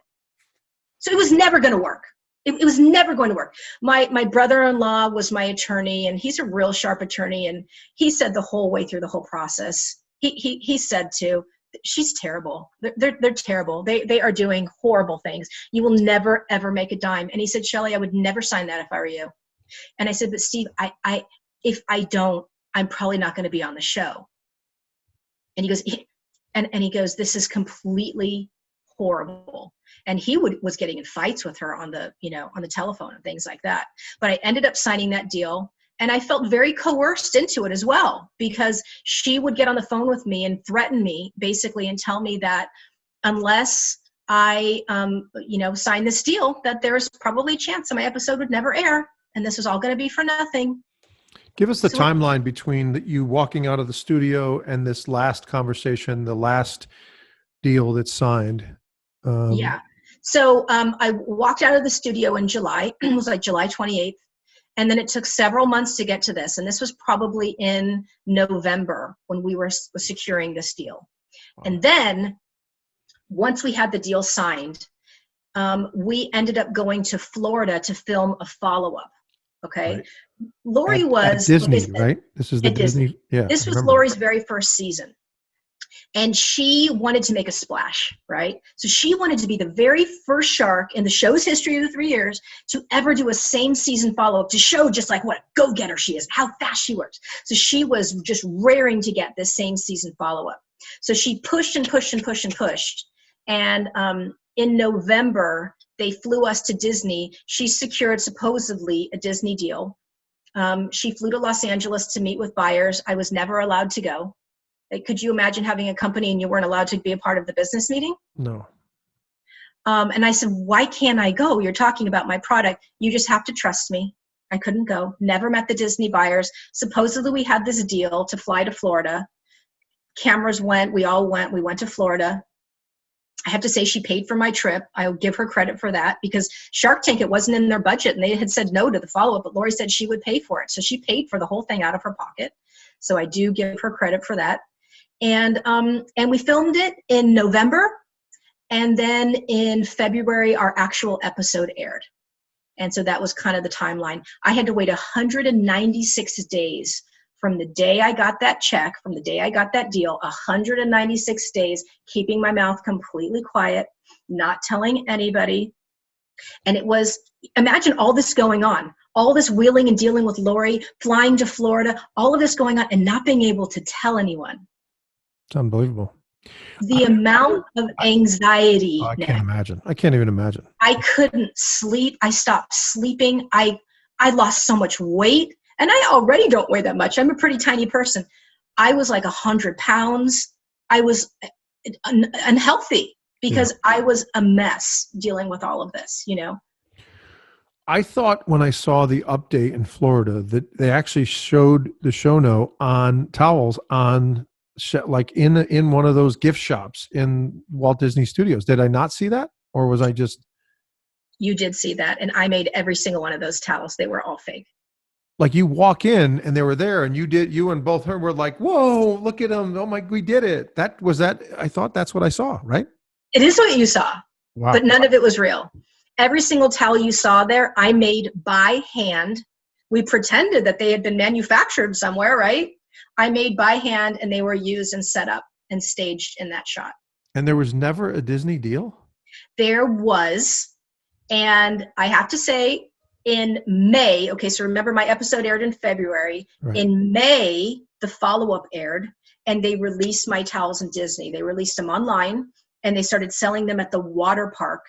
So it was never going to work. It was never going to work. My brother-in-law was my attorney, and he's a real sharp attorney. And he said the whole way through the whole process, he said too, she's terrible. They're terrible. They are doing horrible things. You will never, ever make a dime. And he said, Shelly, I would never sign that if I were you. And I said, but Steve, if I don't, I'm probably not going to be on the show. And he goes, and he goes, this is completely horrible. And he was getting in fights with her on the telephone and things like that. But I ended up signing that deal, and I felt very coerced into it as well, because she would get on the phone with me and threaten me basically and tell me that unless I, sign this deal, that there's probably a chance that my episode would never air, and this was all going to be for nothing. Give us the timeline between you walking out of the studio and this last conversation, the last deal that's signed. Yeah. So I walked out of the studio in July. It was like July 28th. And then it took several months to get to this. And this was probably in November when we were securing this deal. Wow. And then once we had the deal signed, we ended up going to Florida to film a follow-up. Okay. Right. Lori was Disney, right? This is the Disney. Yeah. This was Lori's very first season. And she wanted to make a splash, right? So she wanted to be the very first shark in the show's history of the 3 years to ever do a same season follow-up to show just like what a go-getter she is, how fast she works. So she was just raring to get this same season follow-up. So she pushed and pushed and pushed and pushed. And in November, they flew us to Disney. She secured supposedly a Disney deal. She flew to Los Angeles to meet with buyers. I was never allowed to go. Could you imagine having a company and you weren't allowed to be a part of the business meeting? No. And I said, why can't I go? You're talking about my product. You just have to trust me. I couldn't go. Never met the Disney buyers. Supposedly we had this deal to fly to Florida. Cameras went. We all went. We went to Florida. I have to say she paid for my trip. I'll give her credit for that because Shark Tank, it wasn't in their budget and they had said no to the follow-up, but Lori said she would pay for it. So she paid for the whole thing out of her pocket. So I do give her credit for that. And we filmed it in November, and then in February, our actual episode aired. And so that was kind of the timeline. I had to wait 196 days from the day I got that check, from the day I got that deal, 196 days, keeping my mouth completely quiet, not telling anybody. And it was, imagine all this going on, all this wheeling and dealing with Lori, flying to Florida, all of this going on and not being able to tell anyone. It's unbelievable. The amount of anxiety. I can't imagine. I can't even imagine. I couldn't sleep. I stopped sleeping. I lost so much weight, and I already don't weigh that much. I'm a pretty tiny person. I was like 100 pounds. I was unhealthy because I was a mess dealing with all of this, you know? I thought when I saw the update in Florida that they actually showed the ShowNo on towels on like in one of those gift shops in Walt Disney Studios. Did I not see that? Or was I just... You did see that. And I made every single one of those towels. They were all fake. Like you walk in and they were there and you and both her were like, whoa, look at them. Oh my, we did it. I thought that's what I saw, right? It is what you saw, wow. But none of it was real. Every single towel you saw there, I made by hand. We pretended that they had been manufactured somewhere, right? I made by hand and they were used and set up and staged in that shot. And there was never a Disney deal? There was. And I have to say, in May, okay, so remember my episode aired in February. Right. In May, the follow-up aired, and they released my towels in Disney. They released them online, and they started selling them at the water park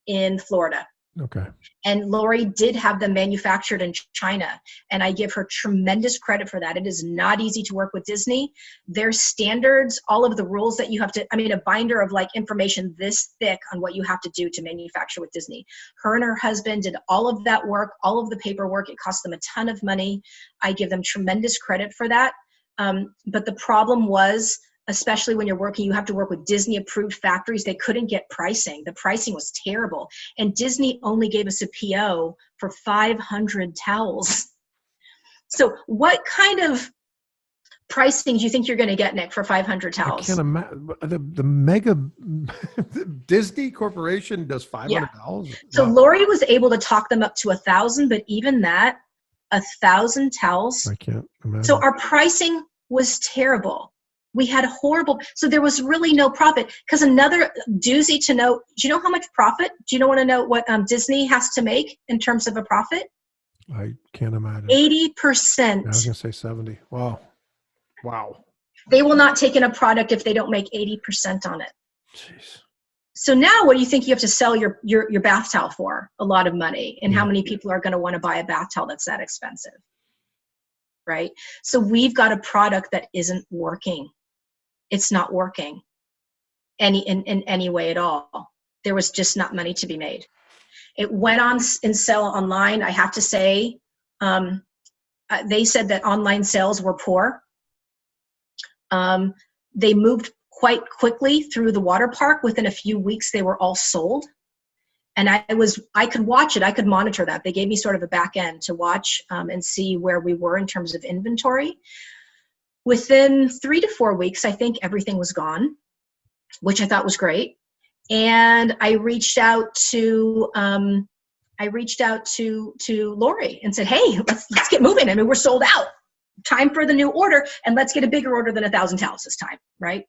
in Florida. Okay. And Lori did have them manufactured in China, and I give her tremendous credit for that. It is not easy to work with Disney. Their standards, all of the rules that you have to, a binder of like information this thick on what you have to do to manufacture with Disney. Her and her husband did all of that work, all of the paperwork. It cost them a ton of money. I give them tremendous credit for that. But the problem was, especially when you're working, you have to work with Disney approved factories. They couldn't get pricing. The pricing was terrible. And Disney only gave us a PO for 500 towels. So what kind of pricing do you think you're going to get, Nick, for 500 towels? I can't imagine. The mega Disney Corporation does 500 towels. So Lori was able to talk them up to 1,000, but even that, 1,000 towels. I can't imagine. So our pricing was terrible. We had horrible, so there was really no profit. Because another doozy to know, do you know how much profit? Do you want to know what Disney has to make in terms of a profit? I can't imagine. 80%. I was going to say 70. Wow. They will not take in a product if they don't make 80% on it. Jeez. So now what do you think you have to sell your bath towel for? A lot of money. And how many people are going to want to buy a bath towel that's that expensive? Right? So we've got a product that isn't working. It's not working in any way at all. There was just not money to be made. It went on in sale online. I have to say, they said that online sales were poor. They moved quite quickly through the water park. Within a few weeks, they were all sold. And I could watch it. I could monitor that. They gave me sort of a back end to watch and see where we were in terms of inventory. Within 3 to 4 weeks, I think everything was gone, which I thought was great. And I reached out to Lori and said, "Hey, let's get moving. We're sold out. Time for the new order, and let's get a bigger order than 1,000 towels this time, right?"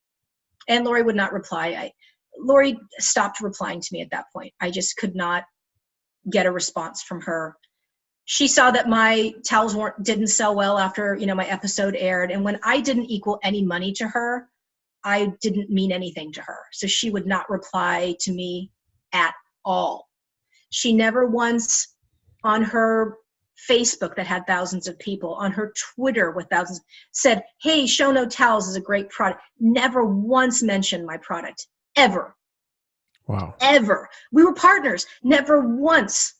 And Lori would not reply. Lori stopped replying to me at that point. I just could not get a response from her. She saw that my towels didn't sell well after, my episode aired. And when I didn't equal any money to her, I didn't mean anything to her. So she would not reply to me at all. She never once on her Facebook that had thousands of people, on her Twitter with thousands, said, "Hey, ShowNo Towels is a great product." Never once mentioned my product, ever. Wow. Ever. We were partners. Never once.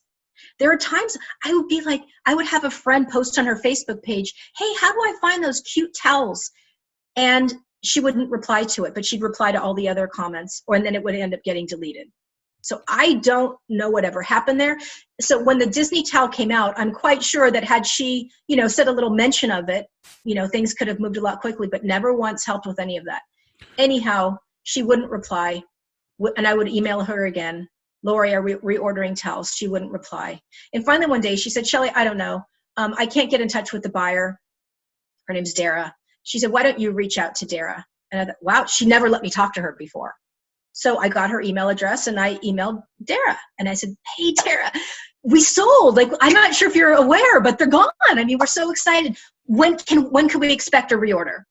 There are times I would be like, I would have a friend post on her Facebook page, "Hey, how do I find those cute towels?" And she wouldn't reply to it, but she'd reply to all the other comments, and then it would end up getting deleted. So I don't know whatever happened there. So when the Disney towel came out, I'm quite sure that had she, said a little mention of it, things could have moved a lot quickly, but never once helped with any of that. Anyhow, she wouldn't reply. And I would email her again, "Lori, are we reordering towels?" She wouldn't reply. And finally one day she said, "Shelly, I don't know. I can't get in touch with the buyer." Her name's Dara. She said, "Why don't you reach out to Dara?" And I thought, wow, she never let me talk to her before. So I got her email address and I emailed Dara. And I said, "Hey, Dara, we sold. I'm not sure if you're aware, but they're gone. We're so excited. When can we expect a reorder?"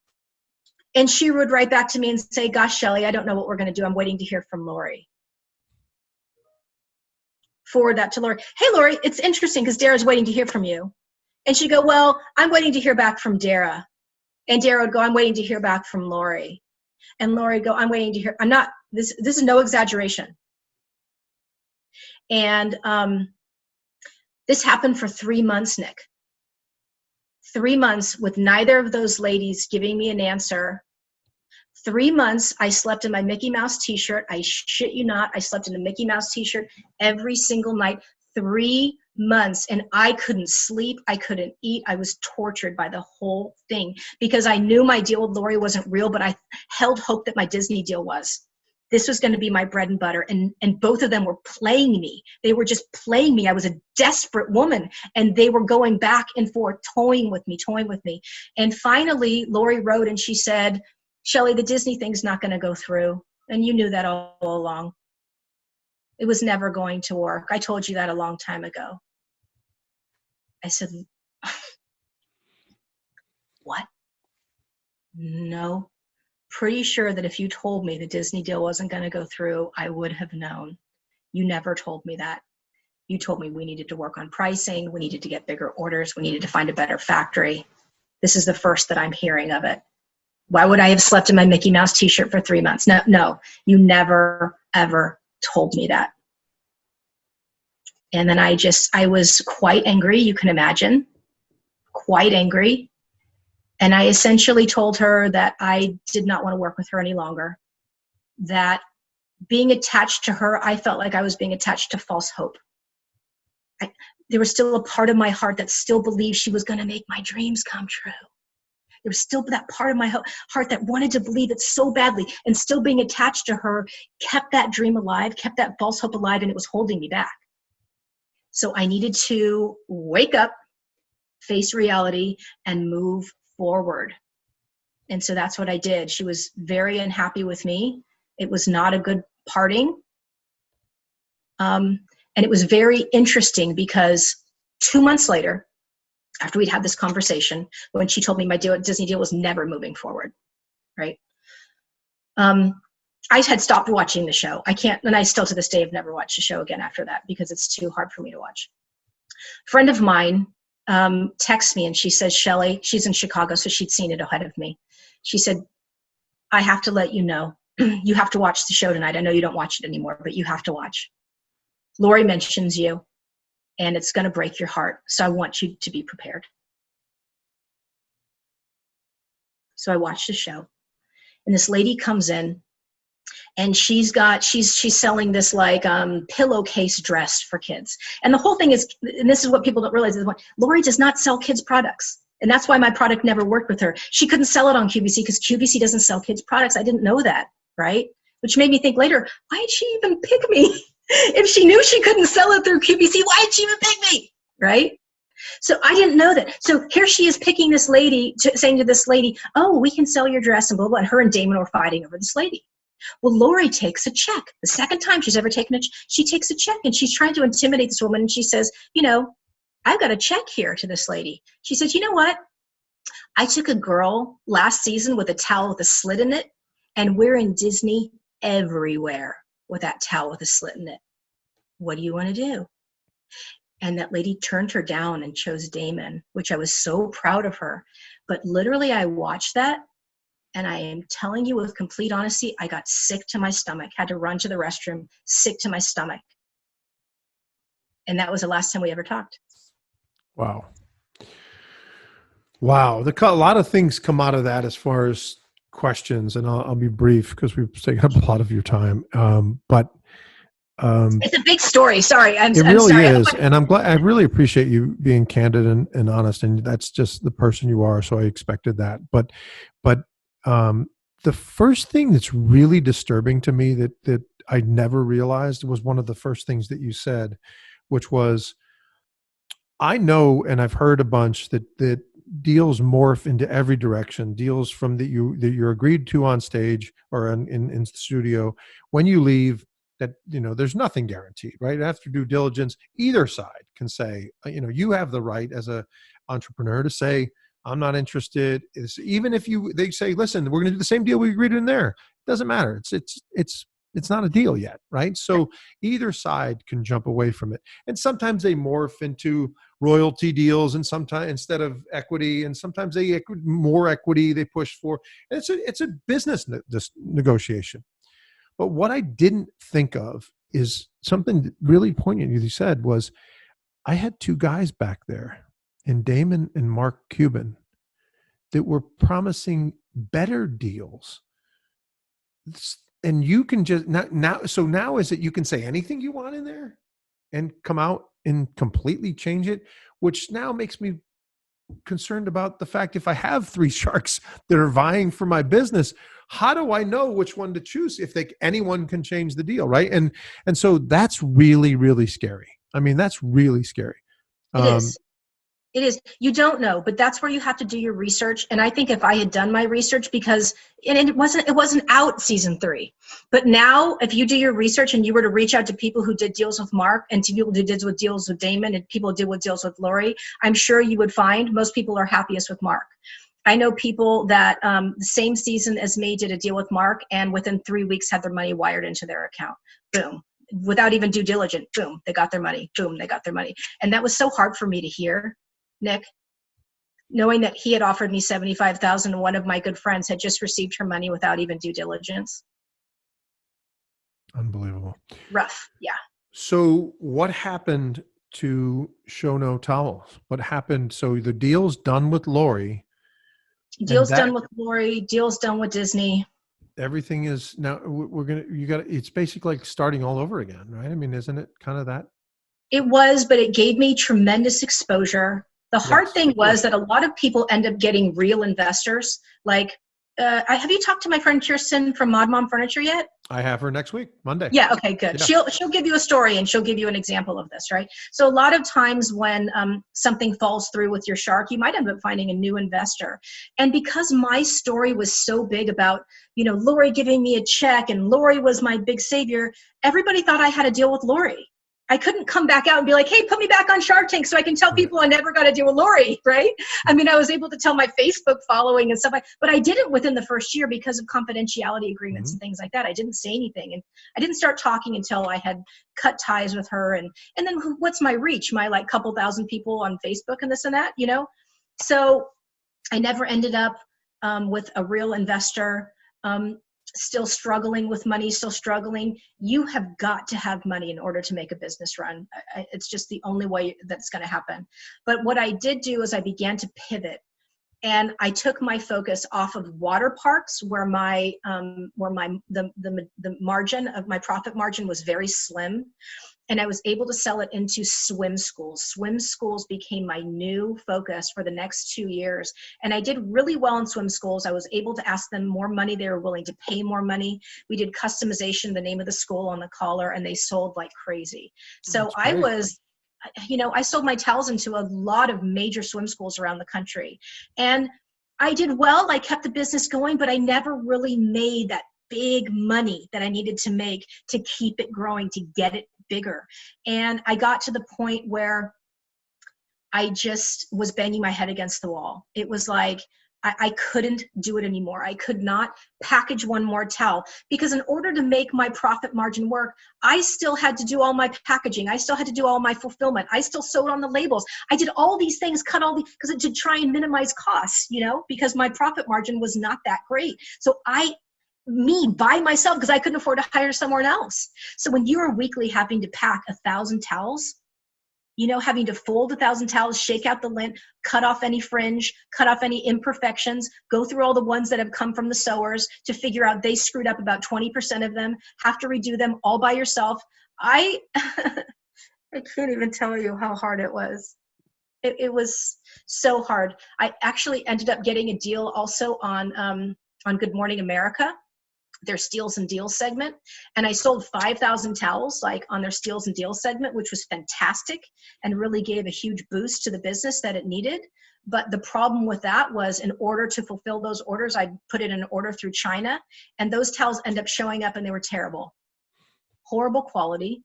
And she would write back to me and say, gosh, Shelly, I don't know what we're going to do. I'm waiting to hear from Lori. Forward that to Lori. Hey, Lori, it's interesting because Dara's waiting to hear from you. And she'd go, well, I'm waiting to hear back from Dara. And Dara would go, I'm waiting to hear back from Lori. And Lori would go, I'm waiting to hear. I'm not, this is no exaggeration. And this happened for 3 months, Nick. 3 months with neither of those ladies giving me an answer. 3 months, I slept in my Mickey Mouse t-shirt. I shit you not. I slept in a Mickey Mouse t-shirt every single night. 3 months, and I couldn't sleep. I couldn't eat. I was tortured by the whole thing because I knew my deal with Lori wasn't real, but I held hope that my Disney deal was. This was going to be my bread and butter, and both of them were playing me. They were just playing me. I was a desperate woman, and they were going back and forth, toying with me. And finally, Lori wrote, and she said, Shelly, the Disney thing's not going to go through, and you knew that all along. It was never going to work. I told you that a long time ago. I said, what? No. Pretty sure that if you told me the Disney deal wasn't going to go through, I would have known. You never told me that. You told me we needed to work on pricing. We needed to get bigger orders. We needed to find a better factory. This is the first that I'm hearing of it. Why would I have slept in my Mickey Mouse t-shirt for 3 months? No, you never, ever told me that. And then I was quite angry, you can imagine, quite angry. And I essentially told her that I did not want to work with her any longer, that being attached to her, I felt like I was being attached to false hope. There was still a part of my heart that still believed she was going to make my dreams come true. There was still that part of my heart that wanted to believe it so badly, and still being attached to her kept that dream alive, kept that false hope alive, and it was holding me back. So I needed to wake up, face reality, and move forward. And so that's what I did. She was very unhappy with me. It was not a good parting. And it was very interesting because 2 months later, after we'd had this conversation, when she told me my Disney deal was never moving forward, right? I had stopped watching the show. I can't, and I still to this day have never watched the show again after that because it's too hard for me to watch. A friend of mine texts me and she says, Shelly, she's in Chicago, so she'd seen it ahead of me. She said, I have to let you know, you have to watch the show tonight. I know you don't watch it anymore, but you have to watch. Lori mentions you, and it's going to break your heart. So I want you to be prepared. So I watched the show, and this lady comes in, and she's selling this like pillowcase dress for kids. And the whole thing is, and this is what people don't realize, is Lori does not sell kids products. And that's why my product never worked with her. She couldn't sell it on QVC because QVC doesn't sell kids products. I didn't know that, right? Which made me think later, why did she even pick me? If she knew she couldn't sell it through QVC, why did she even pick me, right? So I didn't know that. So here she is picking this lady, saying to this lady, oh, we can sell your dress and blah, blah, and her and Damon were fighting over this lady. Well, Lori takes a check. The second time she's ever taken she takes a check, and she's trying to intimidate this woman, and she says, you know, I've got a check here to this lady. She says, you know what? I took a girl last season with a towel with a slit in it, and we're in Disney everywhere with that towel with a slit in it. What do you want to do? And that lady turned her down and chose Damon, which I was so proud of her. But literally I watched that, and I am telling you with complete honesty, I got sick to my stomach, had to run to the restroom, sick to my stomach. And that was the last time we ever talked. Wow. Wow. A lot of things come out of that as far as questions, and I'll be brief because we've taken up a lot of your time. It's a big story. Sorry. It really is. And I'm glad, I really appreciate you being candid and honest, and that's just the person you are. So I expected that. But the first thing that's really disturbing to me that I never realized was one of the first things that you said, which was, I know, and I've heard a bunch that deals morph into every direction. Deals from that you're agreed to on stage or in the studio. When you leave, that, you know, there's nothing guaranteed, right? After due diligence, either side can say, you know, you have the right as a entrepreneur to say, I'm not interested. Even if they say, listen, we're going to do the same deal we agreed in there. It doesn't matter. It's not a deal yet, right? So either side can jump away from it. And sometimes they morph into royalty deals, and sometimes instead of equity, and sometimes more equity they push for. And it's a business negotiation. But what I didn't think of is something really poignant you said was, I had two guys back there, and Damon and Mark Cuban, that were promising better deals. And you can just now is it you can say anything you want in there and come out and completely change it, which now makes me concerned about the fact, if I have three sharks that are vying for my business, how do I know which one to choose if anyone can change the deal, right? And so that's really, really scary. I mean, that's really scary. It is. It is. You don't know, but that's where you have to do your research. And I think if I had done my research, and it wasn't out season 3, but now if you do your research and you were to reach out to people who did deals with Mark, and to people who did deals with Damon, and people who did deals with Lori, I'm sure you would find most people are happiest with Mark. I know people that the same season as me did a deal with Mark, and within 3 weeks had their money wired into their account. Boom. Without even due diligence. Boom. They got their money. Boom. They got their money. And that was so hard for me to hear, Nick, knowing that he had offered me $75,000 and one of my good friends had just received her money without even due diligence. Unbelievable. Rough. Yeah. So what happened to ShowNo towels? What happened? So the deal's done with Lori. Deal's done with Lori. Deal's done with Disney. Everything is now it's basically like starting all over again, right? I mean, isn't it kind of that? It was, but it gave me tremendous exposure. The hard thing was that a lot of people end up getting real investors. Like, have you talked to my friend Kirsten from Mod Mom Furniture yet? I have her next week, Monday. Yeah. Okay, good. Yeah. She'll give you a story, and she'll give you an example of this, right? So a lot of times when something falls through with your shark, you might end up finding a new investor. And because my story was so big about, Lori giving me a check, and Lori was my big savior, everybody thought I had a deal with Lori. I couldn't come back out and be like, hey, put me back on Shark Tank so I can tell people I never got to deal with Lori, right? I mean, I was able to tell my Facebook following and stuff, but I didn't within the first year because of confidentiality agreements and things like that. I didn't say anything, and I didn't start talking until I had cut ties with her. And then what's my reach? My couple thousand people on Facebook and this and that, So I never ended up with a real investor. Still struggling with money, still struggling. You have got to have money in order to make a business run. It's just the only way that's going to happen. But what I did do is I began to pivot, and I took my focus off of water parks, where the margin of my profit margin was very slim. And I was able to sell it into swim schools. Swim schools became my new focus for the next 2 years. And I did really well in swim schools. I was able to ask them more money. They were willing to pay more money. We did customization, the name of the school on the collar, and they sold like crazy. So I was, I sold my towels into a lot of major swim schools around the country. And I did well. I kept the business going, but I never really made that big money that I needed to make to keep it growing, to get it bigger. And I got to the point where I just was banging my head against the wall. It was like, I couldn't do it anymore. I could not package one more towel, because in order to make my profit margin work, I still had to do all my packaging. I still had to do all my fulfillment. I still sewed on the labels. I did all these things, because to try and minimize costs, because my profit margin was not that great. So me by myself, because I couldn't afford to hire someone else. So when you are weekly having to pack 1,000 towels, having to fold 1,000 towels, shake out the lint, cut off any fringe, cut off any imperfections, go through all the ones that have come from the sewers to figure out they screwed up about 20% of them, have to redo them all by yourself. I can't even tell you how hard it was. It was so hard. I actually ended up getting a deal also on Good Morning America, their Steals and Deals segment. And I sold 5,000 towels on their Steals and Deals segment, which was fantastic and really gave a huge boost to the business that it needed. But the problem with that was, in order to fulfill those orders, I put in an order through China, and those towels end up showing up and they were terrible, horrible quality.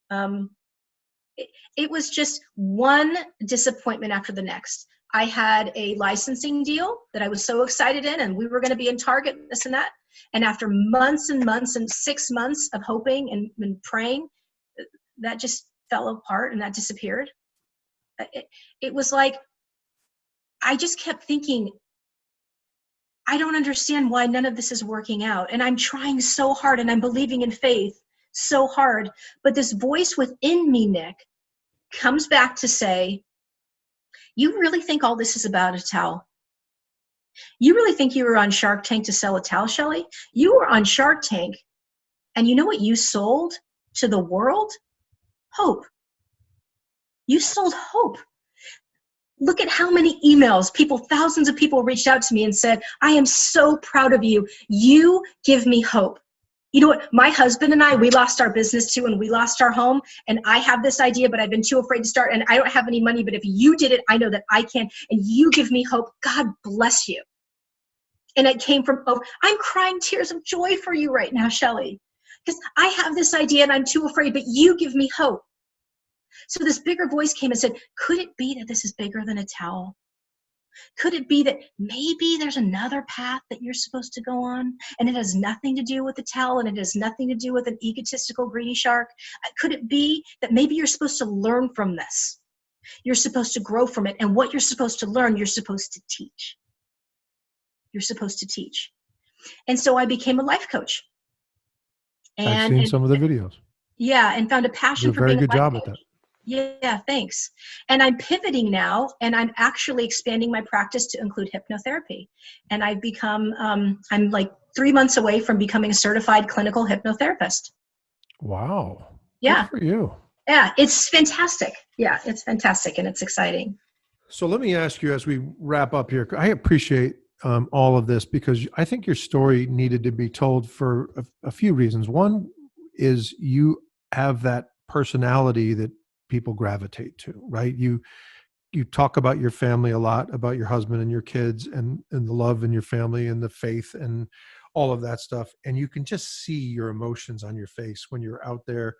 It was just one disappointment after the next. I had a licensing deal that I was so excited in, and we were going to be in Target, this and that. And after months and months and 6 months of hoping and praying, that just fell apart and that disappeared. It was like, I just kept thinking, I don't understand why none of this is working out. And I'm trying so hard and I'm believing in faith so hard. But this voice within me, Nick, comes back to say, you really think all this is about a towel? You really think you were on Shark Tank to sell a towel, Shelly? You were on Shark Tank, and you know what you sold to the world? Hope. You sold hope. Look at how many emails thousands of people reached out to me and said, I am so proud of you. You give me hope. You know what? My husband and I, we lost our business too, and we lost our home. And I have this idea, but I've been too afraid to start. And I don't have any money, but if you did it, I know that I can. And you give me hope. God bless you. And it came from, I'm crying tears of joy for you right now, Shelly, because I have this idea and I'm too afraid, but you give me hope. So this bigger voice came and said, could it be that this is bigger than a towel? Could it be that maybe there's another path that you're supposed to go on, and it has nothing to do with the towel, and it has nothing to do with an egotistical, greedy shark? Could it be that maybe you're supposed to learn from this? You're supposed to grow from it, and what you're supposed to learn, you're supposed to teach. You're supposed to teach. And so I became a life coach. I've seen some of the videos. Yeah, and found a passion for being a life coach. You do a very good job at that. Yeah, thanks. And I'm pivoting now, and I'm actually expanding my practice to include hypnotherapy. And I've become, I'm like 3 months away from becoming a certified clinical hypnotherapist. Wow. Yeah. Good for you. Yeah, it's fantastic. Yeah, it's fantastic, and it's exciting. So let me ask you as we wrap up here, I appreciate all of this because I think your story needed to be told for a few reasons. One is you have that personality that people gravitate to, right? You talk about your family a lot, about your husband and your kids and the love in your family and the faith and all of that stuff. And you can just see your emotions on your face when you're out there.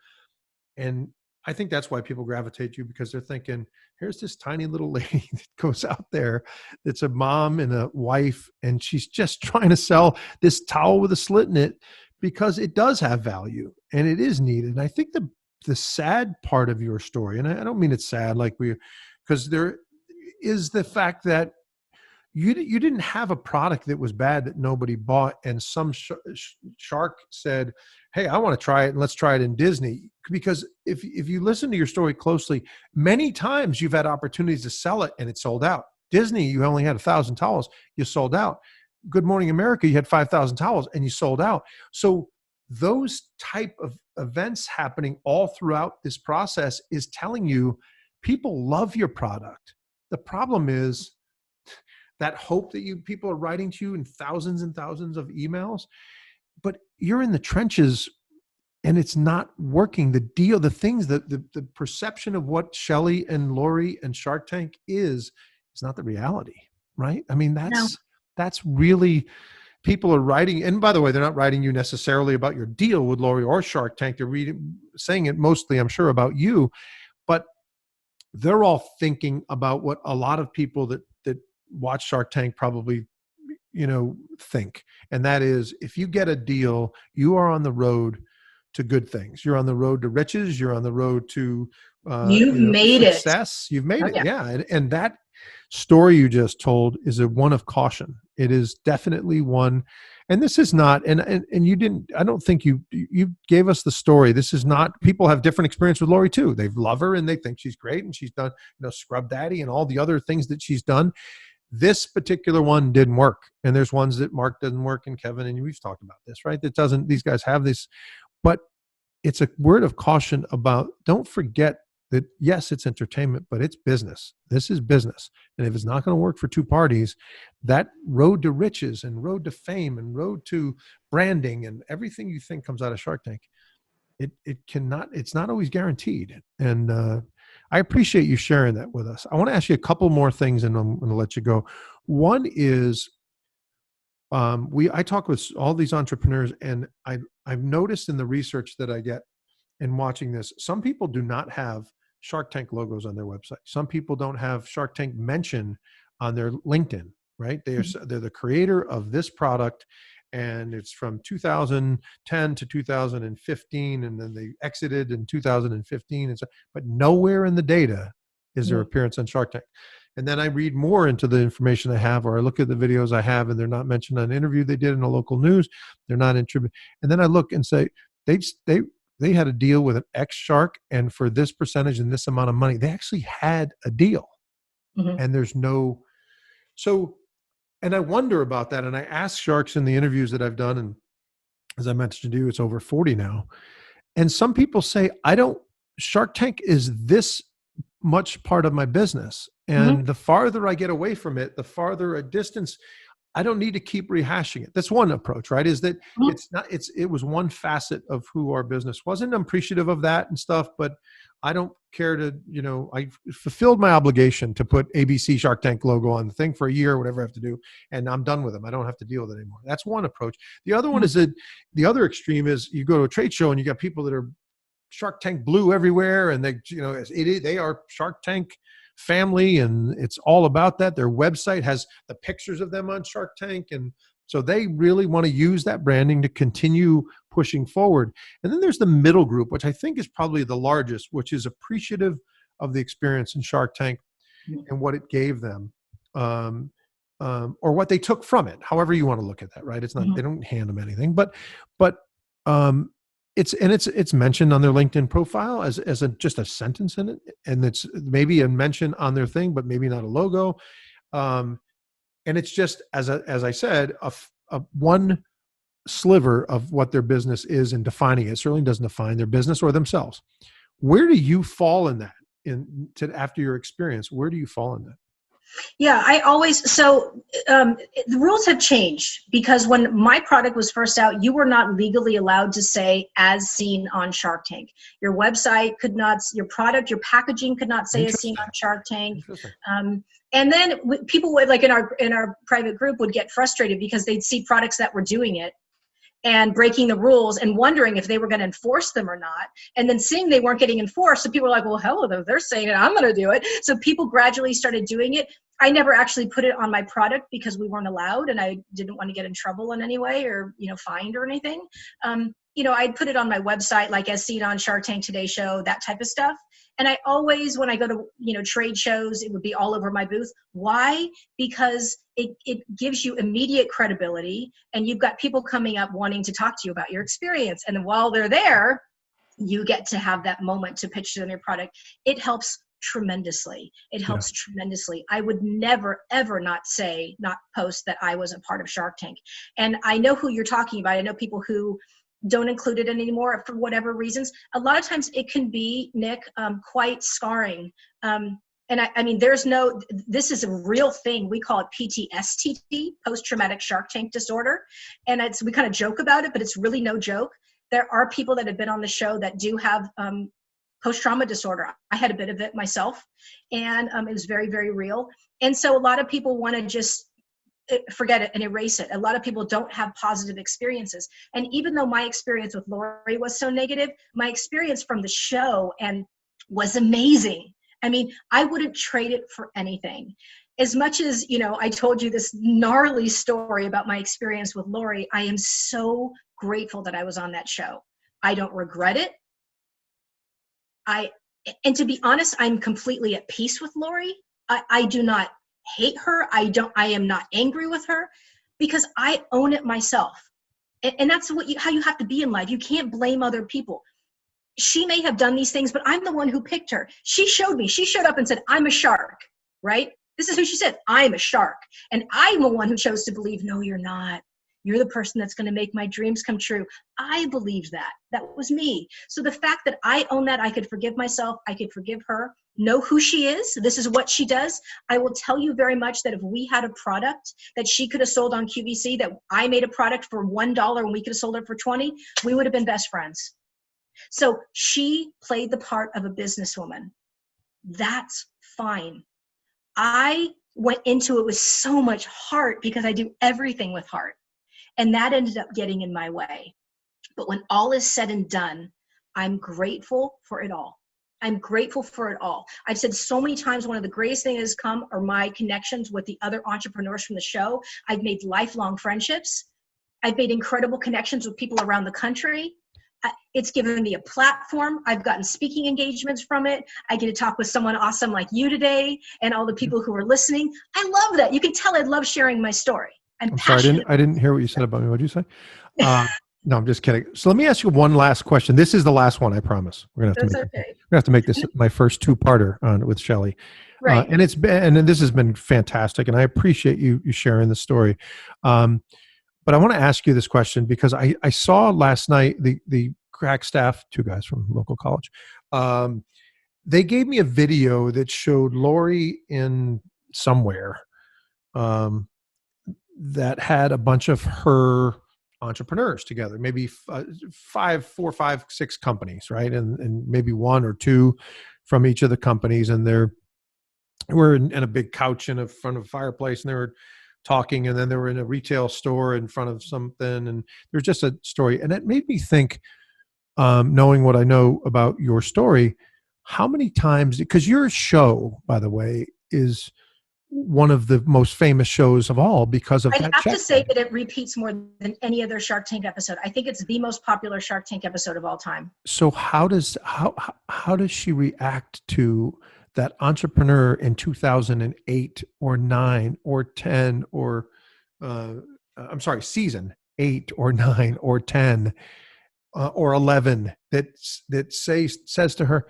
And I think that's why people gravitate to you, because they're thinking, here's this tiny little lady that goes out there that's a mom and a wife, and she's just trying to sell this towel with a slit in it because it does have value and it is needed. And I think the sad part of your story, and I don't mean it's sad because there is the fact that you didn't have a product that was bad that nobody bought, and some shark said, hey, I want to try it, and let's try it in Disney. Because if you listen to your story closely, many times you've had opportunities to sell it and it sold out. Disney, you only had 1,000 towels, you sold out. Good Morning America, you had 5,000 towels and you sold out. So those type of events happening all throughout this process is telling you people love your product. The problem is that hope that people are writing to you in thousands and thousands of emails, but you're in the trenches and it's not working. The deal, the things that the perception of what Shelly and Lori and Shark Tank is not the reality, right? I mean, that's really, people are writing, and by the way, they're not writing you necessarily about your deal with Lori or Shark Tank. They're saying it mostly, I'm sure, about you, but they're all thinking about what a lot of people that watch Shark Tank probably, think. And that is, if you get a deal, you are on the road to good things. You're on the road to riches. You're on the road to made success. You've made it. Yeah. And that story you just told is a one of caution. It is definitely one. And this is not, and you didn't, I don't think you gave us the story. This is not, people have different experience with Lori too. They love her and they think she's great, and she's done, Scrub Daddy and all the other things that she's done. This particular one didn't work. And there's ones that Mark doesn't work, and Kevin, and we've talked about this, right? These guys have this, but it's a word of caution about, don't forget that yes, it's entertainment, but it's business. This is business. And if it's not going to work for two parties, that road to riches and road to fame and road to branding and everything you think comes out of Shark Tank, it's not always guaranteed. And I appreciate you sharing that with us. I want to ask you a couple more things and I'm going to let you go. One is, I talk with all these entrepreneurs, and I've noticed in the research that I get in watching this, some people do not have Shark Tank logos on their website. Some people don't have Shark Tank mention on their LinkedIn, right? They're the creator of this product, and it's from 2010 to 2015, and then they exited in 2015, and so, but nowhere in the data is their appearance on Shark Tank. And then I read more into the information I have, or I look at the videos I have, and they're not mentioned on an interview they did in a local news. They're not in tribute. And then I look and say, they had a deal with an ex shark, and for this percentage and this amount of money, they actually had a deal. And there's no, so, and I wonder about that. And I ask sharks in the interviews that I've done, and as I mentioned to you, it's over 40 now. And some people say, Shark Tank is this much part of my business. And the farther I get away from it, the farther a distance, I don't need to keep rehashing it. That's one approach, right? Is that it was one facet of who our business was. And I'm appreciative of that and stuff, but I don't care to, I fulfilled my obligation to put ABC Shark Tank logo on the thing for a year, whatever I have to do. And I'm done with them. I don't have to deal with it anymore. That's one approach. The other one is that the other extreme is you go to a trade show and you got people that are Shark Tank blue everywhere. And they are Shark Tank family, and it's all about that. Their website has the pictures of them on Shark Tank, and so they really want to use that branding to continue pushing forward. And then there's the middle group, which I think is probably the largest, which is appreciative of the experience in Shark Tank and what it gave them, or what they took from it. However you want to look at that, right? It's not they don't hand them anything, but it's mentioned on their LinkedIn profile as just a sentence in it, and it's maybe a mention on their thing, but maybe not a logo. And it's just as I said, a one sliver of what their business is and defining it. It certainly doesn't define their business or themselves. Where do you fall in that? After your experience, where do you fall in that? Yeah, the rules have changed, because when my product was first out, you were not legally allowed to say as seen on Shark Tank. Your website could not, your product, your packaging could not say as seen on Shark Tank. And then people would, like in our private group, would get frustrated because they'd see products that were doing it and breaking the rules and wondering if they were going to enforce them or not. And then seeing they weren't getting enforced, so people were like, well, hell, they're saying it, I'm going to do it. So people gradually started doing it. I never actually put it on my product because we weren't allowed, and I didn't want to get in trouble in any way, or, fined or anything. I'd put it on my website, like as seen on Shark Tank, Today Show, that type of stuff. And I always, when I go to, trade shows, it would be all over my booth. Why? Because it gives you immediate credibility, and you've got people coming up wanting to talk to you about your experience. And then while they're there, you get to have that moment to pitch to them your product. It helps tremendously. It helps tremendously. I would never, ever not post that I was a part of Shark Tank. And I know who you're talking about. I know people who don't include it anymore for whatever reasons. A lot of times it can be, Nick, quite scarring. And I mean, this is a real thing. We call it PTSD, post-traumatic Shark Tank disorder. And we kind of joke about it, but it's really no joke. There are people that have been on the show that do have post-trauma disorder. I had a bit of it myself, and it was very, very real. And so a lot of people want to just forget it and erase it. A lot of people don't have positive experiences. And even though my experience with Lori was so negative, my experience from the show was amazing. I mean, I wouldn't trade it for anything. As much as, I told you this gnarly story about my experience with Lori, I am so grateful that I was on that show. I don't regret it. And to be honest, I'm completely at peace with Lori. I do not hate her. I am not angry with her, because I own it myself. And that's how you have to be in life. You can't blame other people. She may have done these things, but I'm the one who picked her. She showed up and said, I'm a shark, right? This is who she said, I'm a shark. And I'm the one who chose to believe, no, you're not. You're the person that's going to make my dreams come true. I believed that. That was me. So the fact that I own that, I could forgive myself, I could forgive her, know who she is. This is what she does. I will tell you very much that if we had a product that she could have sold on QVC, that I made a product for $1 and we could have sold it for $20, we would have been best friends. So she played the part of a businesswoman. That's fine. I went into it with so much heart, because I do everything with heart. And that ended up getting in my way. But when all is said and done, I'm grateful for it all. I'm grateful for it all. I've said so many times, one of the greatest things that has come are my connections with the other entrepreneurs from the show. I've made lifelong friendships. I've made incredible connections with people around the country. It's given me a platform. I've gotten speaking engagements from it. I get to talk with someone awesome like you today and all the people who are listening. I love that. You can tell I love sharing my story. I'm sorry, I didn't hear what you said about me. What did you say? No, I'm just kidding. So let me ask you one last question. This is the last one, I promise. We're gonna have to make this my first two-parter with Shelly. Right. And it's been, and this has been fantastic, and I appreciate you sharing the story. But I want to ask you this question because I saw last night the crack staff, two guys from local college, they gave me a video that showed Lori in somewhere that had a bunch of her entrepreneurs together, maybe 4, 5, 6 companies, right? And maybe 1 or 2 from each of the companies. And we're in a big couch in front of a fireplace, and they were talking, and then they were in a retail store in front of something, and there's just a story. And it made me think, knowing what I know about your story, how many times, because your show, by the way, is one of the most famous shows of all because of that. I have to say that it repeats more than any other Shark Tank episode. I think it's the most popular Shark Tank episode of all time. So how does she react to that entrepreneur in 2008 or 9 or 10 or I'm sorry, season 8 or 9 or 10 or 11 that says to her,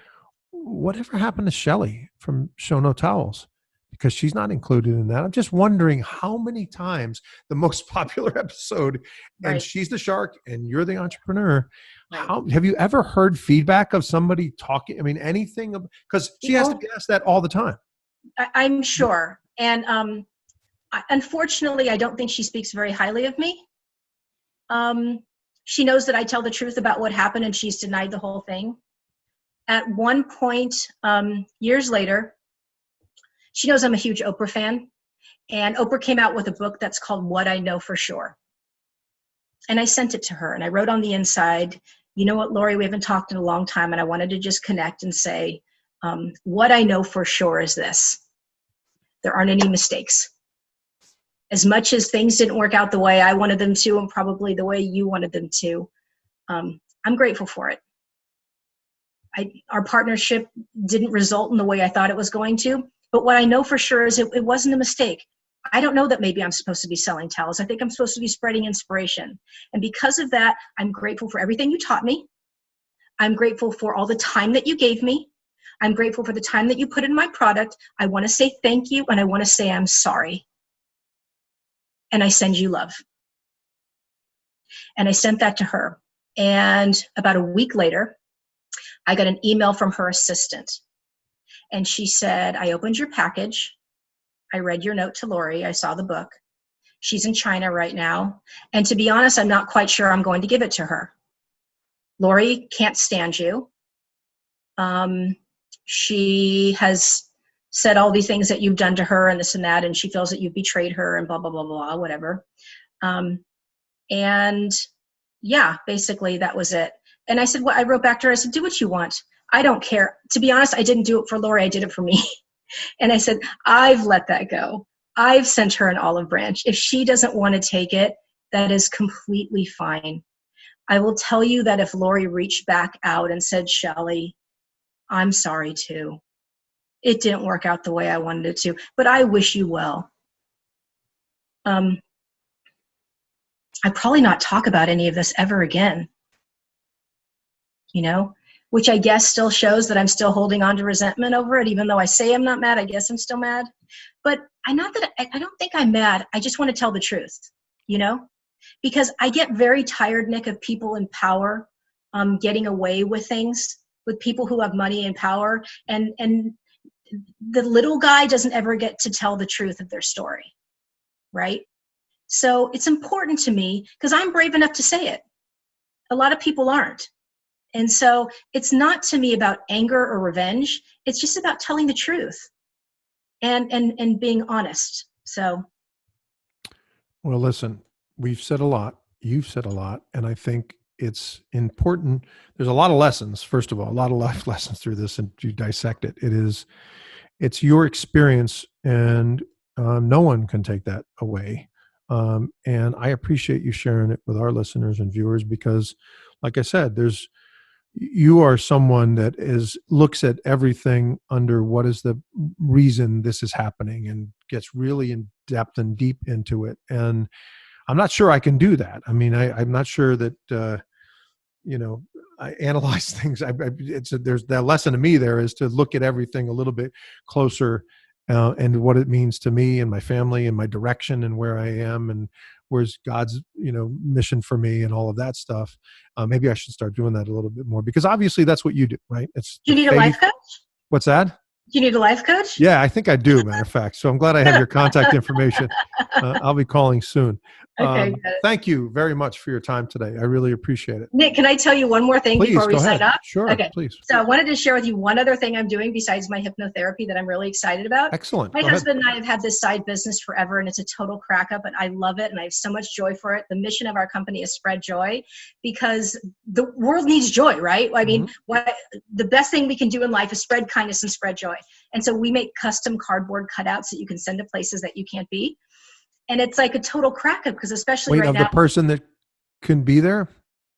whatever happened to Shelly from ShowNo Towels? Because she's not included in that. I'm just wondering how many times the most popular episode, and right. she's the shark and you're the entrepreneur. Right. How have you ever heard feedback of somebody talking? I mean, anything, because she has to be asked that all the time. I'm sure. And unfortunately, I don't think she speaks very highly of me. She knows that I tell the truth about what happened, and she's denied the whole thing. At one point, years later, she knows I'm a huge Oprah fan, and Oprah came out with a book that's called What I Know for Sure. And I sent it to her, and I wrote on the inside, you know what, Lori, we haven't talked in a long time, and I wanted to just connect and say, what I know for sure is this: there aren't any mistakes. As much as things didn't work out the way I wanted them to, and probably the way you wanted them to, I'm grateful for it. Our partnership didn't result in the way I thought it was going to, but what I know for sure is it wasn't a mistake. I don't know that maybe I'm supposed to be selling towels. I think I'm supposed to be spreading inspiration. And because of that, I'm grateful for everything you taught me. I'm grateful for all the time that you gave me. I'm grateful for the time that you put in my product. I want to say thank you, and I want to say I'm sorry. And I send you love. And I sent that to her. And about a week later, I got an email from her assistant. And she said, I opened your package. I read your note to Lori. I saw the book. She's in China right now. And to be honest, I'm not quite sure I'm going to give it to her. Lori can't stand you. She has said all these things that you've done to her and this and that, and she feels that you've betrayed her and blah, blah, blah, blah, whatever. And yeah, basically that was it. And I said, well, I wrote back to her, I said, do what you want. I don't care. To be honest, I didn't do it for Lori. I did it for me. And I said, I've let that go. I've sent her an olive branch. If she doesn't want to take it, that is completely fine. I will tell you that if Lori reached back out and said, Shelly, I'm sorry too. It didn't work out the way I wanted it to, but I wish you well. I'd probably not talk about any of this ever again, you know, which I guess still shows that I'm still holding on to resentment over it. Even though I say I'm not mad, I guess I'm still mad. But I don't think I'm mad. I just want to tell the truth, you know, because I get very tired, Nick, of people in power getting away with things, with people who have money and power. And the little guy doesn't ever get to tell the truth of their story, right? So it's important to me because I'm brave enough to say it. A lot of people aren't. And so it's not to me about anger or revenge. It's just about telling the truth and being honest. So. Well, listen, we've said a lot. You've said a lot. And I think it's important. There's a lot of lessons, first of all, a lot of life lessons through this, and you dissect it. It's your experience, and no one can take that away. And I appreciate you sharing it with our listeners and viewers, because like I said, you are someone that looks at everything under what is the reason this is happening, and gets really in depth and deep into it. And I'm not sure I can do that. I mean, I'm not sure that, I analyze things. There's that lesson to me there is to look at everything a little bit closer, and what it means to me and my family and my direction and where I am and where's God's, mission for me and all of that stuff. Maybe I should start doing that a little bit more, because obviously that's what you do, right? It's Do you need a life coach? What's that? Do you need a life coach? Yeah, I think I do, matter of fact. So I'm glad I have your contact information. I'll be calling soon. Okay, thank you very much for your time today. I really appreciate it. Nick, can I tell you one more thing before we sign up? Sure, okay. Please. So I wanted to share with you one other thing I'm doing besides my hypnotherapy that I'm really excited about. Excellent. My husband and I have had this side business forever, and it's a total crack up, and I love it, and I have so much joy for it. The mission of our company is spread joy, because the world needs joy, right? I mean, the best thing we can do in life is spread kindness and spread joy. And so we make custom cardboard cutouts that you can send to places that you can't be. And it's like a total crack up, because especially right now. The person that can be there?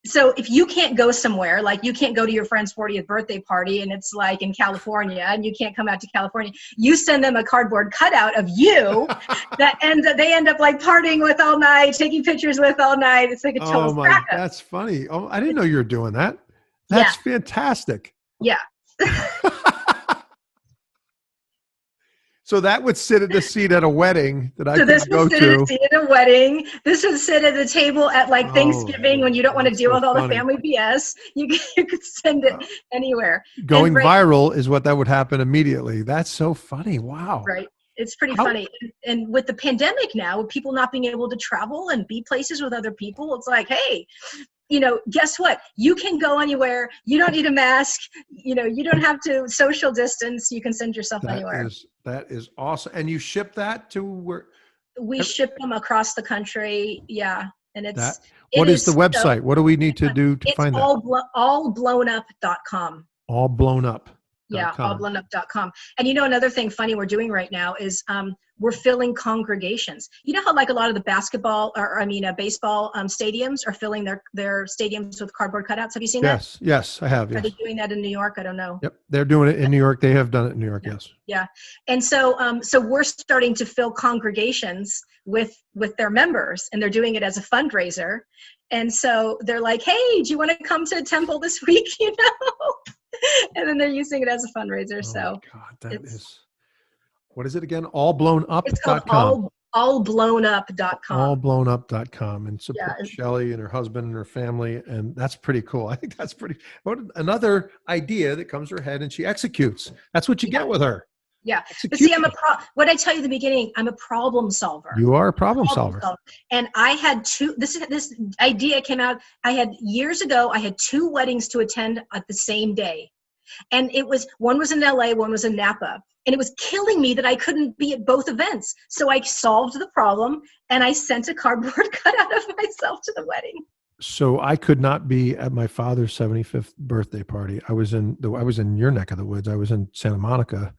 So if you can't go somewhere, like you can't go to your friend's 40th birthday party and it's like in California and you can't come out to California, you send them a cardboard cutout of you they end up like partying with all night, taking pictures with all night. It's like a total crack up. That's funny. Oh, I didn't know you were doing that. That's fantastic. Yeah. So that would sit at the seat at a wedding that I could go to. So this would sit at a seat at a wedding. This would sit at a table at like Thanksgiving when you don't want to deal with all the family BS. You could send it anywhere. Going viral is what that would happen immediately. That's so funny. Wow. Right. It's pretty funny. And with the pandemic now, with people not being able to travel and be places with other people, it's like, hey, guess what? You can go anywhere. You don't need a mask. You don't have to social distance. You can send yourself anywhere. That is awesome. And you ship that to where? We ship them across the country. Yeah. And what is the website? What do we need to do to find that? Allblownup.com. Allblownup. Yeah, allblownup.com. And another thing funny we're doing right now is we're filling congregations. You know how like a lot of the baseball stadiums are filling their stadiums with cardboard cutouts? Have you seen that? Yes, I have. Yes. Are they doing that in New York? I don't know. Yep, they're doing it in New York. They have done it in New York. Yes. Yeah, and so we're starting to fill congregations with their members, and they're doing it as a fundraiser. And so they're like, "Hey, do you want to come to a temple this week?" And then they're using it as a fundraiser. God, that is, what is it again? Allblownup.com. It's called allblownup.com. Allblownup.com, and support Shelly and her husband and her family. And that's pretty cool. I think that's another idea that comes to her head and she executes. That's what you get with her. Yeah. But see, what I tell you at the beginning, I'm a problem solver. You are a problem solver. And I had this idea came out. Years ago, I had 2 weddings to attend at the same day. And one was in LA, one was in Napa. And it was killing me that I couldn't be at both events. So I solved the problem and I sent a cardboard cutout of myself to the wedding. So I could not be at my father's 75th birthday party. I was in your neck of the woods. I was in Santa Monica.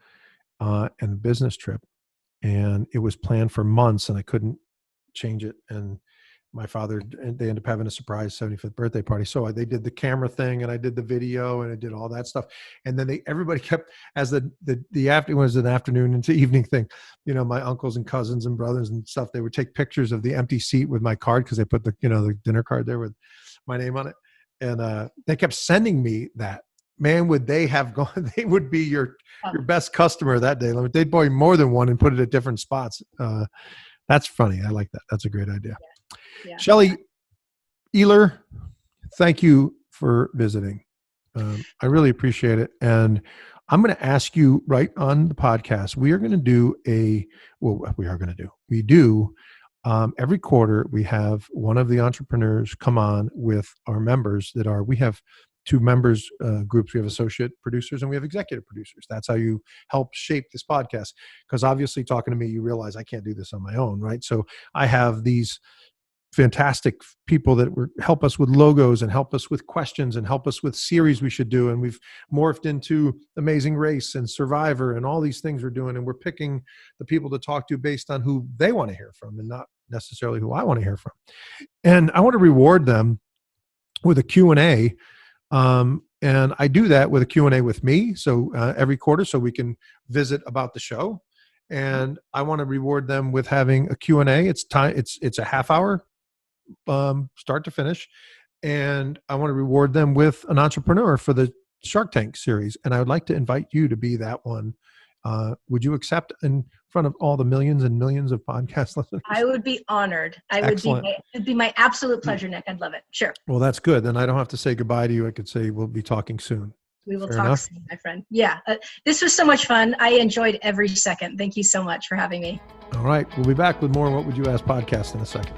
And a business trip, and it was planned for months and I couldn't change it. And my father, they ended up having a surprise 75th birthday party. So they did the camera thing and I did the video and I did all that stuff. And then everybody kept, as the after was an afternoon into evening thing, my uncles and cousins and brothers and stuff, they would take pictures of the empty seat with my card, because they put the dinner card there with my name on it. And they kept sending me that. Man, would they have gone? They would be your best customer that day. They'd buy more than one and put it at different spots. That's funny. I like that. That's a great idea. Yeah. Shelly, Ehler, thank you for visiting. I really appreciate it. And I'm going to ask you right on the podcast, we do every quarter, we have one of the entrepreneurs come on with our members we have 2 members groups. We have associate producers and we have executive producers. That's how you help shape this podcast. Because obviously talking to me, you realize I can't do this on my own, right? So I have these fantastic people that help us with logos and help us with questions and help us with series we should do. And we've morphed into Amazing Race and Survivor and all these things we're doing. And we're picking the people to talk to based on who they want to hear from and not necessarily who I want to hear from. And I want to reward them with a Q&A. And I do that with a Q&A with me. So every quarter, so we can visit about the show. And I want to reward them with having a Q&A. It's a half hour, start to finish. And I want to reward them with an entrepreneur for the Shark Tank series. And I would like to invite you to be that one. Would you accept in front of all the millions and millions of podcast listeners? I would be honored. It'd be my absolute pleasure, Nick. I'd love it. Sure. Well, that's good. Then I don't have to say goodbye to you. I could say we'll be talking soon. We will talk soon, my friend. Yeah. This was so much fun. I enjoyed every second. Thank you so much for having me. All right. We'll be back with more What Would You Ask podcast in a second.